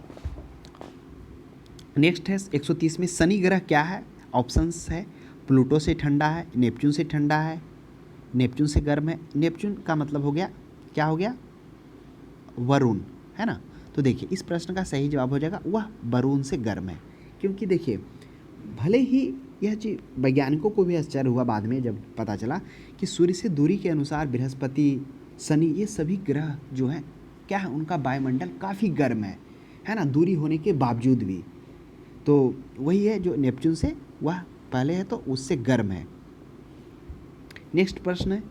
नेक्स्ट है 130 में, शनि ग्रह क्या है। ऑप्शंस है, प्लूटो से ठंडा है, नेपच्यून से ठंडा है, नेपच्यून से गर्म है। नेपच्यून का मतलब हो गया, क्या हो गया, वरुण, है ना। तो देखिए इस प्रश्न का सही जवाब हो जाएगा वह वरुण से गर्म है। क्योंकि देखिए भले ही यह चीज़ वैज्ञानिकों को भी आश्चर्य हुआ बाद में जब पता चला कि सूर्य से दूरी के अनुसार बृहस्पति, शनि, ये सभी ग्रह जो हैं क्या है, उनका वायुमंडल काफ़ी गर्म है ना, दूरी होने के बावजूद भी। तो वही है जो नेपच्यून से वह पहले है तो उससे गर्म है। नेक्स्ट प्रश्न है,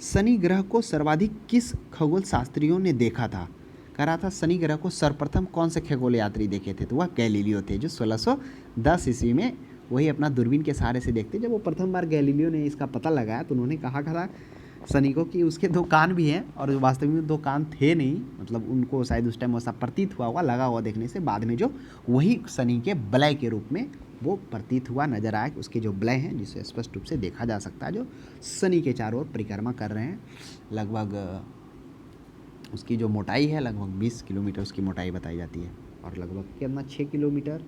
शनि ग्रह को सर्वाधिक किस खगोल शास्त्रियों ने देखा था? कह रहा था शनि ग्रह को सर्वप्रथम कौन से खगोल यात्री देखे थे? तो वह गैलीलियो थे, जो 1610 ईस्वी में वही अपना दूरबीन के सहारे से देखते। जब वो प्रथम बार गैलीलियो ने इसका पता लगाया तो उन्होंने कहा था शनि को कि उसके 2 कान भी हैं, और वास्तविक में 2 कान थे नहीं, मतलब उनको शायद उस टाइम ऐसा प्रतीत हुआ होगा, लगा हुआ देखने से। बाद में जो वही शनि के वलय के रूप में वो प्रतीत हुआ, नजर आया कि उसके जो वलय हैं जिसे स्पष्ट रूप से देखा जा सकता है, जो शनि के चारों ओर परिक्रमा कर रहे हैं। लगभग उसकी जो मोटाई है लगभग 20 किलोमीटर उसकी मोटाई बताई जाती है, और लगभग कितना 6 किलोमीटर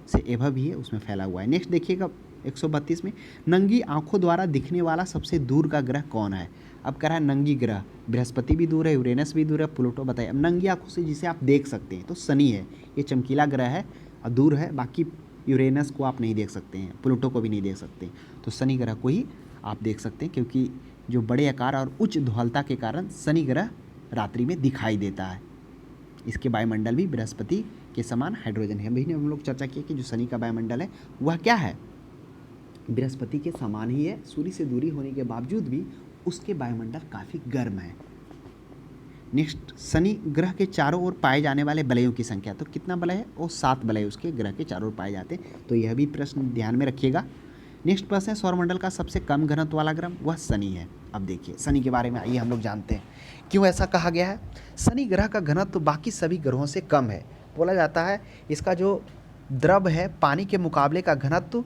से एभव भी है उसमें फैला हुआ है। नेक्स्ट देखिएगा 132 में, नंगी आंखों द्वारा दिखने वाला सबसे दूर का ग्रह कौन है? अब कह रहा है नंगी ग्रह, बृहस्पति भी दूर है, यूरेनस भी दूर है, प्लूटो बताइए। अब नंगी आंखों से जिसे आप देख सकते हैं तो शनि है, ये चमकीला ग्रह है और दूर है। बाकी यूरेनस को आप नहीं देख सकते हैं, प्लूटो को भी नहीं देख सकते, तो शनि ग्रह को ही आप देख सकते हैं, क्योंकि जो बड़े आकार और उच्च धवलता के कारण शनि ग्रह रात्रि में दिखाई देता है। इसके वायुमंडल भी बृहस्पति के समान हाइड्रोजन है। अभी हम लोग चर्चा किए कि जो शनि का वायुमंडल है वह क्या है, बृहस्पति के समान ही है। सूर्य से दूरी होने के बावजूद भी उसके वायुमंडल काफ़ी गर्म है। नेक्स्ट, शनि ग्रह के चारों ओर पाए जाने वाले वलयों की संख्या, तो कितना वलय है? वो 7 वलय उसके ग्रह के चारों ओर पाए जाते हैं, तो यह भी प्रश्न ध्यान में रखिएगा। नेक्स्ट प्रश्न है, सौरमंडल का सबसे कम घनत्व वाला ग्रह, वह शनि है। अब देखिए शनि के बारे में आइए हम लोग जानते हैं क्यों ऐसा कहा गया है। शनि ग्रह का घनत्व बाकी सभी ग्रहों से कम है। बोला जाता है इसका जो द्रव है पानी के मुकाबले का घनत्व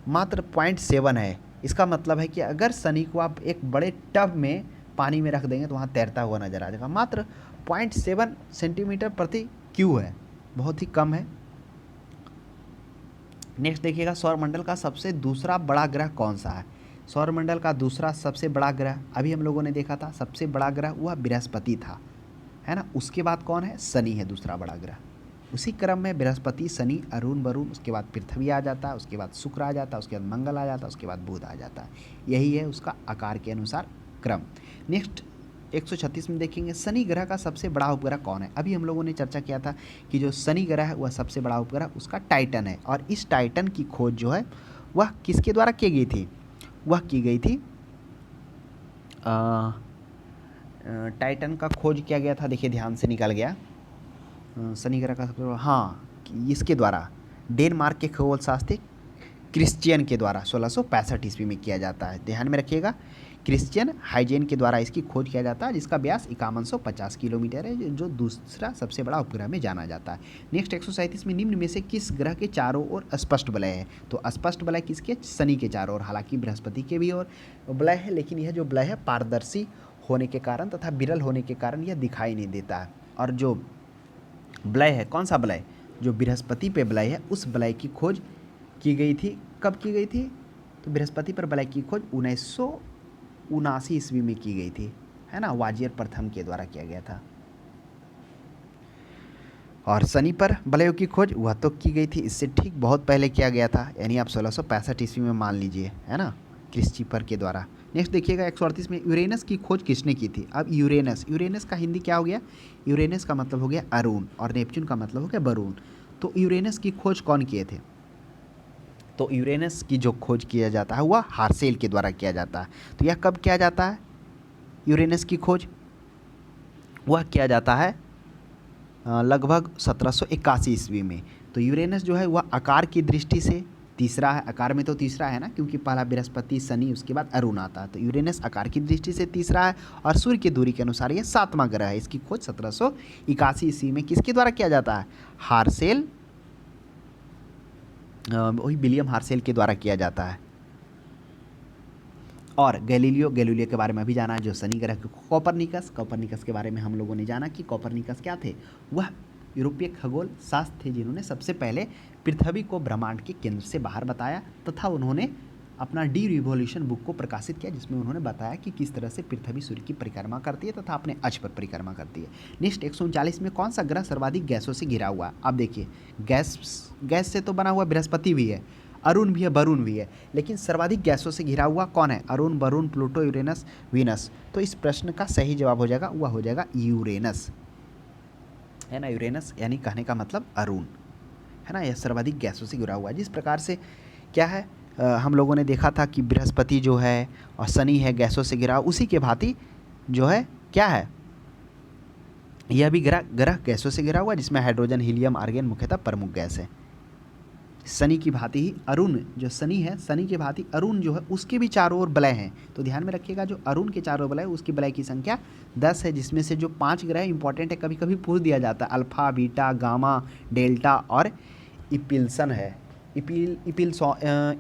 मात्र 0.7 है। इसका मतलब है कि अगर शनि को आप एक बड़े टब में पानी में रख देंगे तो वहाँ तैरता हुआ नजर आ जाएगा। मात्र 0.7 सेंटीमीटर प्रति क्यू है, बहुत ही कम है। नेक्स्ट देखिएगा, सौरमंडल का सबसे दूसरा बड़ा ग्रह कौन सा है? सौरमंडल का दूसरा सबसे बड़ा ग्रह अभी हम लोगों ने देखा था, सबसे बड़ा ग्रह वह बृहस्पति था, है ना। उसके बाद कौन है? शनि है दूसरा बड़ा ग्रह। उसी क्रम में बृहस्पति, शनि, अरुण, वरुण, उसके बाद पृथ्वी आ जाता है, उसके बाद शुक्र आ जाता है, उसके बाद मंगल आ जाता है, उसके बाद बुध आ जाता है। यही है उसका आकार के अनुसार क्रम। नेक्स्ट 136 में देखेंगे, शनि ग्रह का सबसे बड़ा उपग्रह कौन है? अभी हम लोगों ने चर्चा किया था कि जो शनि ग्रह है वह सबसे बड़ा उपग्रह उसका टाइटन है, और इस टाइटन की खोज जो है वह किसके द्वारा की गई थी? वह की गई थी टाइटन का खोज किया गया था, देखिए ध्यान से निकल गया। शनि ग्रह का सबसे, हाँ, इसके द्वारा डेनमार्क के खगोलशास्त्री क्रिश्चियन के द्वारा 1665 ईस्वी में किया जाता है। ध्यान में रखिएगा, क्रिश्चियन हाइजेन के द्वारा इसकी खोज किया जाता है, जिसका व्यास 5150 किलोमीटर है, जो दूसरा सबसे बड़ा उपग्रह में जाना जाता है। नेक्स्ट 137 में, निम्न में से किस ग्रह के चारों ओर स्पष्ट वलय है? तो स्पष्ट वलय किसके? शनि के चारों ओर। हालांकि बृहस्पति के भी ओर वलय है, लेकिन यह जो वलय है पारदर्शी होने के कारण तथा विरल होने के कारण यह दिखाई नहीं देता है। और जो वलय है, कौन सा वलय? जो बृहस्पति पे वलय है, उस वलय की खोज की गई थी। कब की गई थी? तो बृहस्पति पर वलय की खोज 1979 ईस्वी में की गई थी, है ना, वाजियर प्रथम के द्वारा किया गया था। और शनि पर वलयों की खोज वह तो की गई थी इससे ठीक बहुत पहले किया गया था, यानी आप 1665 ईस्वी में मान लीजिए, है ना, क्रिस्चिपर के द्वारा। नेक्स्ट देखिएगा 138 में, यूरेनस की खोज किसने की थी? अब यूरेनस का हिंदी क्या हो गया? यूरेनस का मतलब हो गया अरुण, और नेपच्यून का मतलब हो गया वरुण। तो यूरेनस की खोज कौन किए थे? तो यूरेनस की जो खोज किया जाता है वह हार्सेल के द्वारा किया जाता है। तो यह कब किया जाता है? यूरेनस की खोज वह किया जाता है लगभग 1781 ईस्वी में। तो यूरेनस जो है वह आकार की दृष्टि से तीसरा है, आकार में तो तीसरा है ना, क्योंकि पहला बृहस्पति, शनि, उसके बाद अरुण आता है। तो यूरेनस आकार की दृष्टि से तीसरा है, और सूर्य की दूरी के अनुसार यह 7वां ग्रह है। इसकी खोज 1781 ईस्वी में किसके द्वारा किया जाता है? हार्सेल, वही विलियम हार्सेल के द्वारा किया जाता है। और गैलीलियो के बारे में भी जाना है, जो शनि ग्रह के कोपरनिकस के बारे में हम लोगों ने जाना कि कोपरनिकस क्या थे? वह यूरोपीय खगोल शास्त्री थे जिन्होंने सबसे पहले पृथ्वी को ब्रह्मांड के केंद्र से बाहर बताया, तथा उन्होंने अपना डी रिवोल्यूशन बुक को प्रकाशित किया, जिसमें उन्होंने बताया कि किस तरह से पृथ्वी सूर्य की परिक्रमा करती है तथा अपने अक्ष पर परिक्रमा करती है। नेक्स्ट 139 में, कौन सा ग्रह सर्वाधिक गैसों से घिरा हुआ? आप देखिए, गैस से तो बना हुआ बृहस्पति भी है, अरुण भी है, वरुण भी है, लेकिन सर्वाधिक गैसों से घिरा हुआ कौन है? Arun, Varun, Pluto, Uranus, Venus. तो इस प्रश्न का सही जवाब हो जाएगा, वह हो जाएगा यूरेनस, है ना। यूरेनस यानी कहने का मतलब अरुण, है ना। यह सर्वाधिक गैसों से घिरा हुआ है। जिस प्रकार से क्या है, हम लोगों ने देखा था कि बृहस्पति जो है और शनि है गैसों से घिरा, उसी के भांति जो है क्या है, यह भी ग्रह ग्रह गैसों से घिरा हुआ, जिसमें हाइड्रोजन, हीलियम, आर्गन मुख्यतः प्रमुख गैस है। शनि की भांति ही अरुण, जो शनि है, शनि की भांति अरुण जो है उसके भी चारों ओर वलय हैं। तो ध्यान में रखिएगा, जो अरुण के चारों वलय उसकी वलय की संख्या 10 है, जिसमें से जो 5 ग्रह इंपॉर्टेंट है, कभी कभी पूछ दिया जाता है, अल्फा, बीटा, गामा, डेल्टा और इपिल्सन है, इपिसलॉन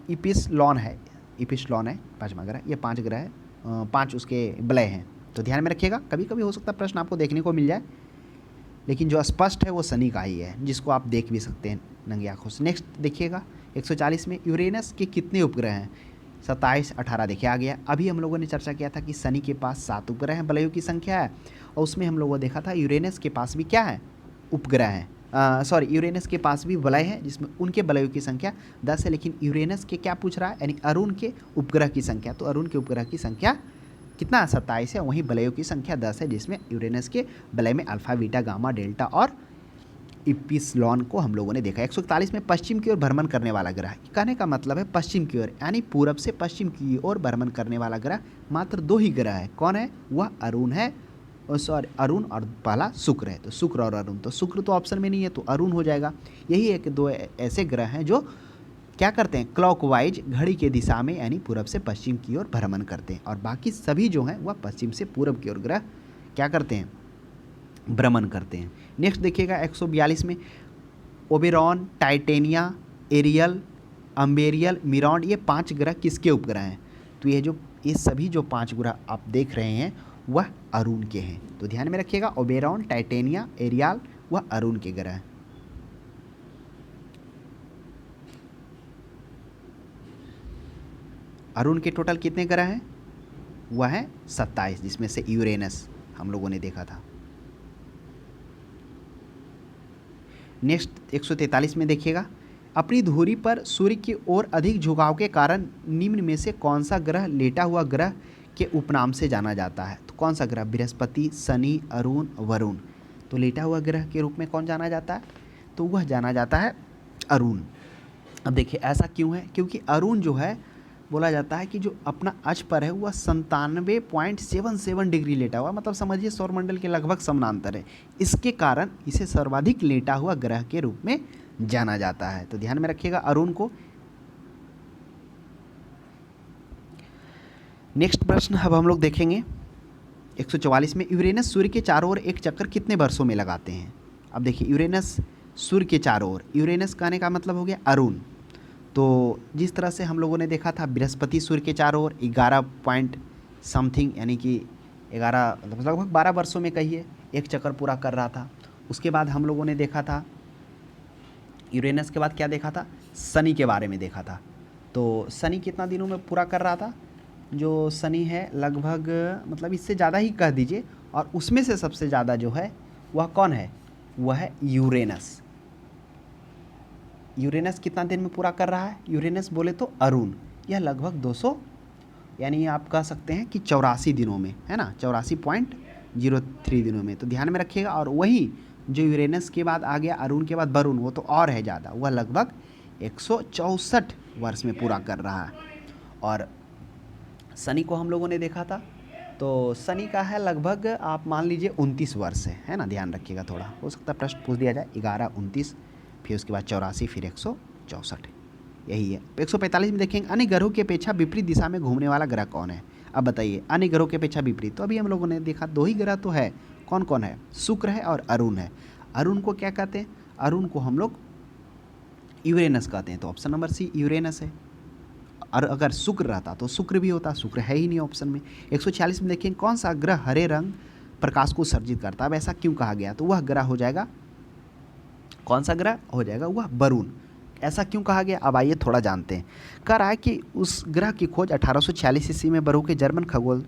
है, इपिसलॉन है 5वां ग्रह। ये 5 ग्रह है, 5 उसके वलय हैं। तो ध्यान में रखिएगा, कभी कभी हो सकता है प्रश्न आपको देखने को मिल जाए, लेकिन जो स्पष्ट है वो शनि का ही है, जिसको आप देख भी सकते हैं नंगी आंखों से। नेक्स्ट देखिएगा 140 में यूरेनस के कितने उपग्रह हैं? 27, 18 देखिए आ गया। अभी हम लोगों ने चर्चा किया था कि शनि के पास 7 उपग्रह हैं, वलयों की संख्या है, और उसमें हम लोगों ने देखा था यूरेनस के पास भी क्या है, उपग्रह हैं। यूरेनस के पास भी वलय है, जिसमें उनके वलयों की संख्या 10 है, लेकिन यूरेनस के क्या पूछ रहा है, यानी अरुण के उपग्रह की संख्या। तो अरुण के उपग्रह की संख्या कितना, 27 है, वहीं वलयों की संख्या 10 है, जिसमें यूरेनस के वलय में अल्फा, बीटा, गामा, डेल्टा और इपिसलॉन को हम लोगों ने देखा। 141 में पश्चिम की ओर भ्रमण करने वाला ग्रह, कहने का मतलब है पश्चिम की ओर, यानी पूरब से पश्चिम की ओर भ्रमण करने वाला ग्रह मात्र 2 ही ग्रह है। कौन है? वह अरुण है, अरुण और पहला शुक्र है। तो शुक्र और अरुण, तो शुक्र तो ऑप्शन में नहीं है, तो अरुण हो जाएगा। यही एक 2 ऐसे ग्रह हैं जो क्या करते हैं, क्लॉकवाइज घड़ी के दिशा में, यानी पूरब से पश्चिम की ओर भ्रमण करते हैं, और बाकी सभी जो हैं वह पश्चिम से पूरब की ओर ग्रह क्या करते हैं, भ्रमण करते हैं। नेक्स्ट देखिएगा 142 में ओबेरॉन, टाइटेनिया, एरियल, अम्बेरियल, मिरॉन, ये 5 ग्रह किसके उपग्रह हैं? तो ये सभी जो 5 ग्रह आप देख रहे हैं वह अरुण के हैं। तो ध्यान में रखिएगा, ओबेरॉन, टाइटेनिया, एरियल वह अरुण के ग्रह हैं। अरुण के टोटल कितने ग्रह हैं? वह है 27, जिसमें से यूरेनस हम लोगों ने देखा था। नेक्स्ट 143 में देखिएगा, अपनी धुरी पर सूर्य की ओर अधिक झुकाव के कारण निम्न में से कौन सा ग्रह लेटा हुआ ग्रह के उपनाम से जाना जाता है? तो कौन सा ग्रह? बृहस्पति, शनि, अरुण, वरुण। तो लेटा हुआ ग्रह के रूप में कौन जाना जाता है? तो वह जाना जाता है अरुण। अब देखिए ऐसा क्यों है, क्योंकि अरुण जो है बोला जाता है कि जो अपना अक्ष पर है वह 97.77 डिग्री लेटा हुआ, मतलब समझिए सौरमंडल के लगभग समानांतर है। इसके कारण इसे सर्वाधिक लेटा हुआ ग्रह के रूप में जाना जाता है। तो ध्यान में रखिएगा अरुण को। नेक्स्ट प्रश्न अब हम लोग देखेंगे 144 में, यूरेनस सूर्य के चारों ओर एक चक्कर कितने वर्षों में लगाते हैं? अब देखिए यूरेनस सूर्य के चारों ओर, यूरेनस कहने का मतलब हो गया अरुण। तो जिस तरह से हम लोगों ने देखा था बृहस्पति सूर्य के चारों ओर 11 पॉइंट समथिंग, यानी कि 11 लगभग 12 वर्षों में कहिए एक चक्कर पूरा कर रहा था। उसके बाद हम लोगों ने देखा था यूरेनस के बाद क्या देखा था, शनि के बारे में देखा था। तो शनि कितना दिनों में पूरा कर रहा था? जो शनि है लगभग मतलब इससे ज़्यादा ही कह दीजिए, और उसमें से सबसे ज़्यादा जो है वह कौन है? वह है यूरेनस। यूरेनस कितना दिन में पूरा कर रहा है? यूरेनस बोले तो अरुण, यह लगभग 200, यानी आप कह सकते हैं कि 84 दिनों में, है ना, 84.03 दिनों में। तो ध्यान में रखिएगा। और वही जो यूरेनस के बाद आ गया अरुण के बाद वरुण, वो तो और है ज़्यादा, वह लगभग 164 वर्ष में पूरा कर रहा है। और शनि को हम लोगों ने देखा था, तो शनि का है लगभग आप मान लीजिए 29 वर्ष है ना, ध्यान रखिएगा, थोड़ा हो सकता है प्रश्न पूछ दिया जाए। 11, 29, फिर उसके बाद 84, फिर 164, यही है। 145 में देखेंगे, अन्य ग्रहों की अपेक्षा विपरीत दिशा में घूमने वाला ग्रह कौन है? अब बताइए, अन्य ग्रहों की अपेक्षा विपरीत, तो अभी हम लोगों ने देखा 2 ही ग्रह तो है। कौन कौन है? शुक्र है और अरुण है। अरुण को क्या कहते हैं? अरुण को हम लोग यूरेनस कहते हैं। तो ऑप्शन नंबर सी यूरेनस है। और अगर शुक्र रहता तो शुक्र भी होता, शुक्र है ही नहीं ऑप्शन में। 146 में देखेंगे, कौन सा ग्रह हरे रंग प्रकाश को सर्जित करता है? अब ऐसा क्यों कहा गया? तो वह ग्रह हो जाएगा, कौन सा ग्रह हो जाएगा? वह वरुण। ऐसा क्यों कहा गया? अब आइए थोड़ा जानते हैं। कह रहा है कि उस ग्रह की खोज 1846 ईस्वी में बरू के जर्मन खगोल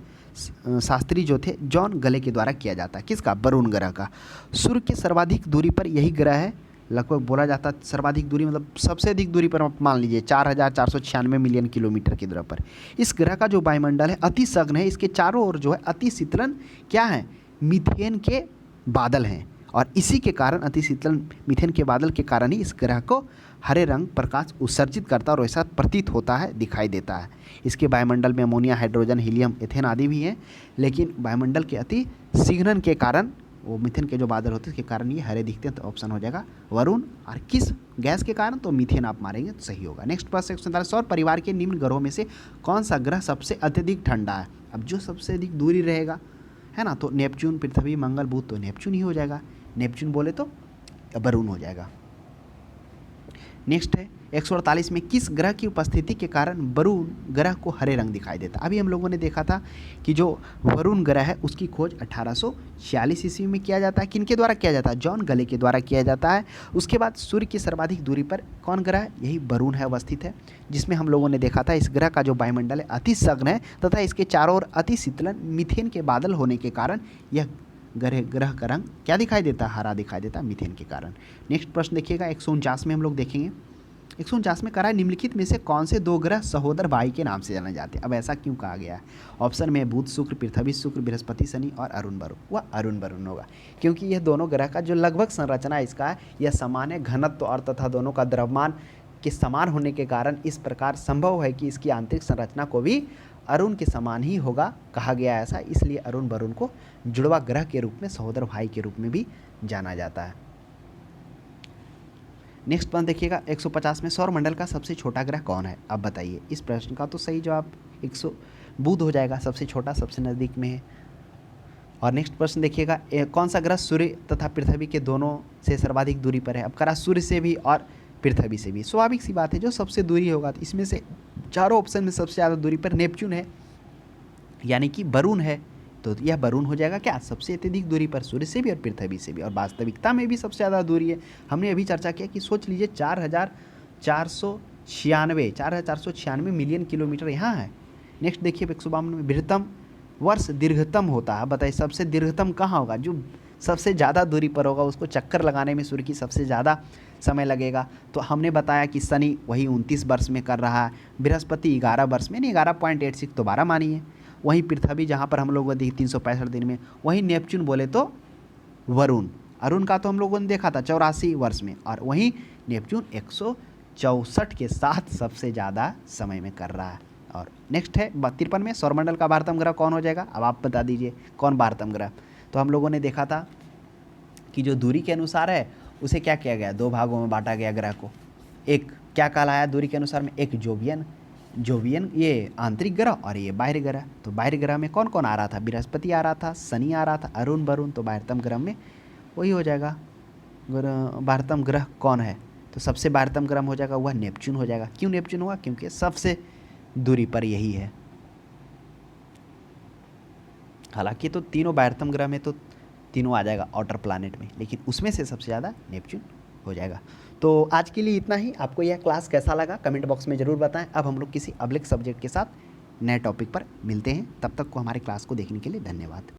शास्त्री जो थे जॉन गले के द्वारा किया जाता है। किसका? वरुण ग्रह का। सूर्य के सर्वाधिक दूरी पर यही ग्रह है, लगभग बोला जाता है सर्वाधिक दूरी मतलब सबसे अधिक दूरी पर आप मान लीजिए 4496 मिलियन किलोमीटर की दूरी पर। इस ग्रह का जो वायुमंडल है अति सघन है, इसके चारों ओर जो है अति शीतलन क्या है? मीथेन के बादल हैं, और इसी के कारण अतिशीतलन मीथेन के बादल के कारण ही इस ग्रह को हरे रंग प्रकाश उत्सर्जित करता है और ऐसा प्रतीत होता है, दिखाई देता है। इसके वायुमंडल में अमोनिया, हाइड्रोजन, हीलियम, एथेन आदि भी हैं, लेकिन वायुमंडल के अति सिघनन के कारण, वो मीथेन के जो बादल होते हैं उसके कारण ये हरे दिखते हैं। तो ऑप्शन हो जाएगा वरुण। और किस गैस के कारण, तो मीथेन आप मारेंगे तो सही होगा। नेक्स्ट प्रश्न 147, सौर परिवार के निम्न ग्रहों में से कौन सा ग्रह सबसे अत्यधिक ठंडा है? अब जो सबसे अधिक दूरी रहेगा, है ना, तो नेपच्यून, पृथ्वी, मंगल, बुध, तो नेपच्यून ही हो जाएगा। नेपच्यून बोले तो वरुण हो जाएगा। नेक्स्ट है 148 में किस ग्रह की उपस्थिति के कारण वरुण ग्रह को हरे रंग दिखाई देता है? अभी हम लोगों ने देखा था कि जो वरुण ग्रह है उसकी खोज 1846 ईस्वी में किया जाता है। किनके द्वारा किया जाता है? जॉन गले के द्वारा किया जाता है। उसके बाद सूर्य की सर्वाधिक दूरी पर कौन ग्रह है? यही वरुण है, अवस्थित है, जिसमें हम लोगों ने देखा था इस ग्रह का जो वायुमंडल है अति सघन है तथा इसके चारों ओर अति शीतलन मीथेन के बादल होने के कारण यह ग्रह का रंग क्या दिखाई देता है? हरा दिखाई देता है, मीथेन के कारण। नेक्स्ट प्रश्न देखिएगा 149 में हम लोग देखेंगे। 149 में करा है निम्नलिखित में से कौन से दो ग्रह सहोदर भाई के नाम से जाने जाते हैं? अब ऐसा क्यों कहा गया है? ऑप्शन में बुध शुक्र, पृथ्वी शुक्र, बृहस्पति शनि और अरुण वरुण। वह अरुण वरुण होगा, क्योंकि यह दोनों ग्रह का जो लगभग संरचना इसका है यह समान है, घनत्व और तथा दोनों का द्रव्यमान के समान होने के कारण इस प्रकार संभव है कि इसकी आंतरिक संरचना को भी अरुण के समान ही होगा, कहा गया ऐसा। इसलिए अरुण वरुण को जुड़वा ग्रह के रूप में, सहोदर भाई के रूप में भी जाना जाता है। नेक्स्ट प्रश्न देखिएगा 150 में सौर मंडल का सबसे छोटा ग्रह कौन है? अब बताइए। इस प्रश्न का तो सही जवाब 100 बुध हो जाएगा, सबसे छोटा, सबसे नज़दीक में है। और नेक्स्ट प्रश्न देखिएगा कौन सा ग्रह सूर्य तथा पृथ्वी के दोनों से सर्वाधिक दूरी पर है? अब करा सूर्य से भी और पृथ्वी से भी, स्वाभाविक सी बात है, जो सबसे दूरी होगा। तो इसमें से चारों ऑप्शन में सबसे ज़्यादा दूरी पर नेपच्यून है, यानी कि वरुण है, तो यह वरुण हो जाएगा क्या? सबसे अत्यधिक दूरी पर, सूर्य से भी और पृथ्वी से भी। और वास्तविकता में भी सबसे ज़्यादा दूरी है। हमने अभी चर्चा किया कि सोच लीजिए 4,496 मिलियन किलोमीटर यहाँ है। नेक्स्ट देखिए 152 में बृहत्तम वर्ष दीर्घतम होता है। बताइए सबसे दीर्घतम कहाँ होगा? जो सबसे ज़्यादा दूरी पर होगा उसको चक्कर लगाने में सूर्य की सबसे ज़्यादा समय लगेगा। तो हमने बताया कि शनि वही 29 वर्ष में कर रहा है, बृहस्पति 11 वर्ष में, नहीं 11.86 दोबारा मानिए। वहीं पृथ्वी जहाँ पर हम लोगों ने देखी 365 दिन में, वहीं नेपच्यून बोले तो वरुण, अरुण का तो हम लोगों ने देखा था 84 वर्ष में, और वहीं नेपच्यून 164 के साथ सबसे ज़्यादा समय में कर रहा है। और नेक्स्ट है 53 में सौरमंडल का बारहतम ग्रह कौन हो जाएगा? अब आप बता दीजिए कौन बारहतम ग्रह। तो हम लोगों ने देखा था कि जो दूरी के अनुसार है उसे क्या किया गया? दो भागों में बांटा गया ग्रह को। एक क्या कहलाया दूरी के अनुसार में? एक जोवियन ये आंतरिक ग्रह और ये बाह्य ग्रह। तो बाह्य ग्रह में कौन कौन आ रहा था? बृहस्पति आ रहा था, शनि आ रहा था, अरुण वरुण। तो बाह्यतम ग्रह में वही हो जाएगा। बाह्यतम ग्रह कौन है? तो सबसे बाह्यतम ग्रह हो जाएगा वह नेपच्यून हो जाएगा। क्यों नेपच्यून हुआ? क्योंकि सबसे दूरी पर यही है। हालांकि तो तीनों बाह्यतम ग्रह में तो तीनों आ जाएगा आउटर प्लैनेट में, लेकिन उसमें से सबसे ज़्यादा नेपच्यून हो जाएगा। तो आज के लिए इतना ही। आपको यह क्लास कैसा लगा कमेंट बॉक्स में ज़रूर बताएं। अब हम लोग किसी अगले सब्जेक्ट के साथ नए टॉपिक पर मिलते हैं। तब तक को हमारे क्लास को देखने के लिए धन्यवाद।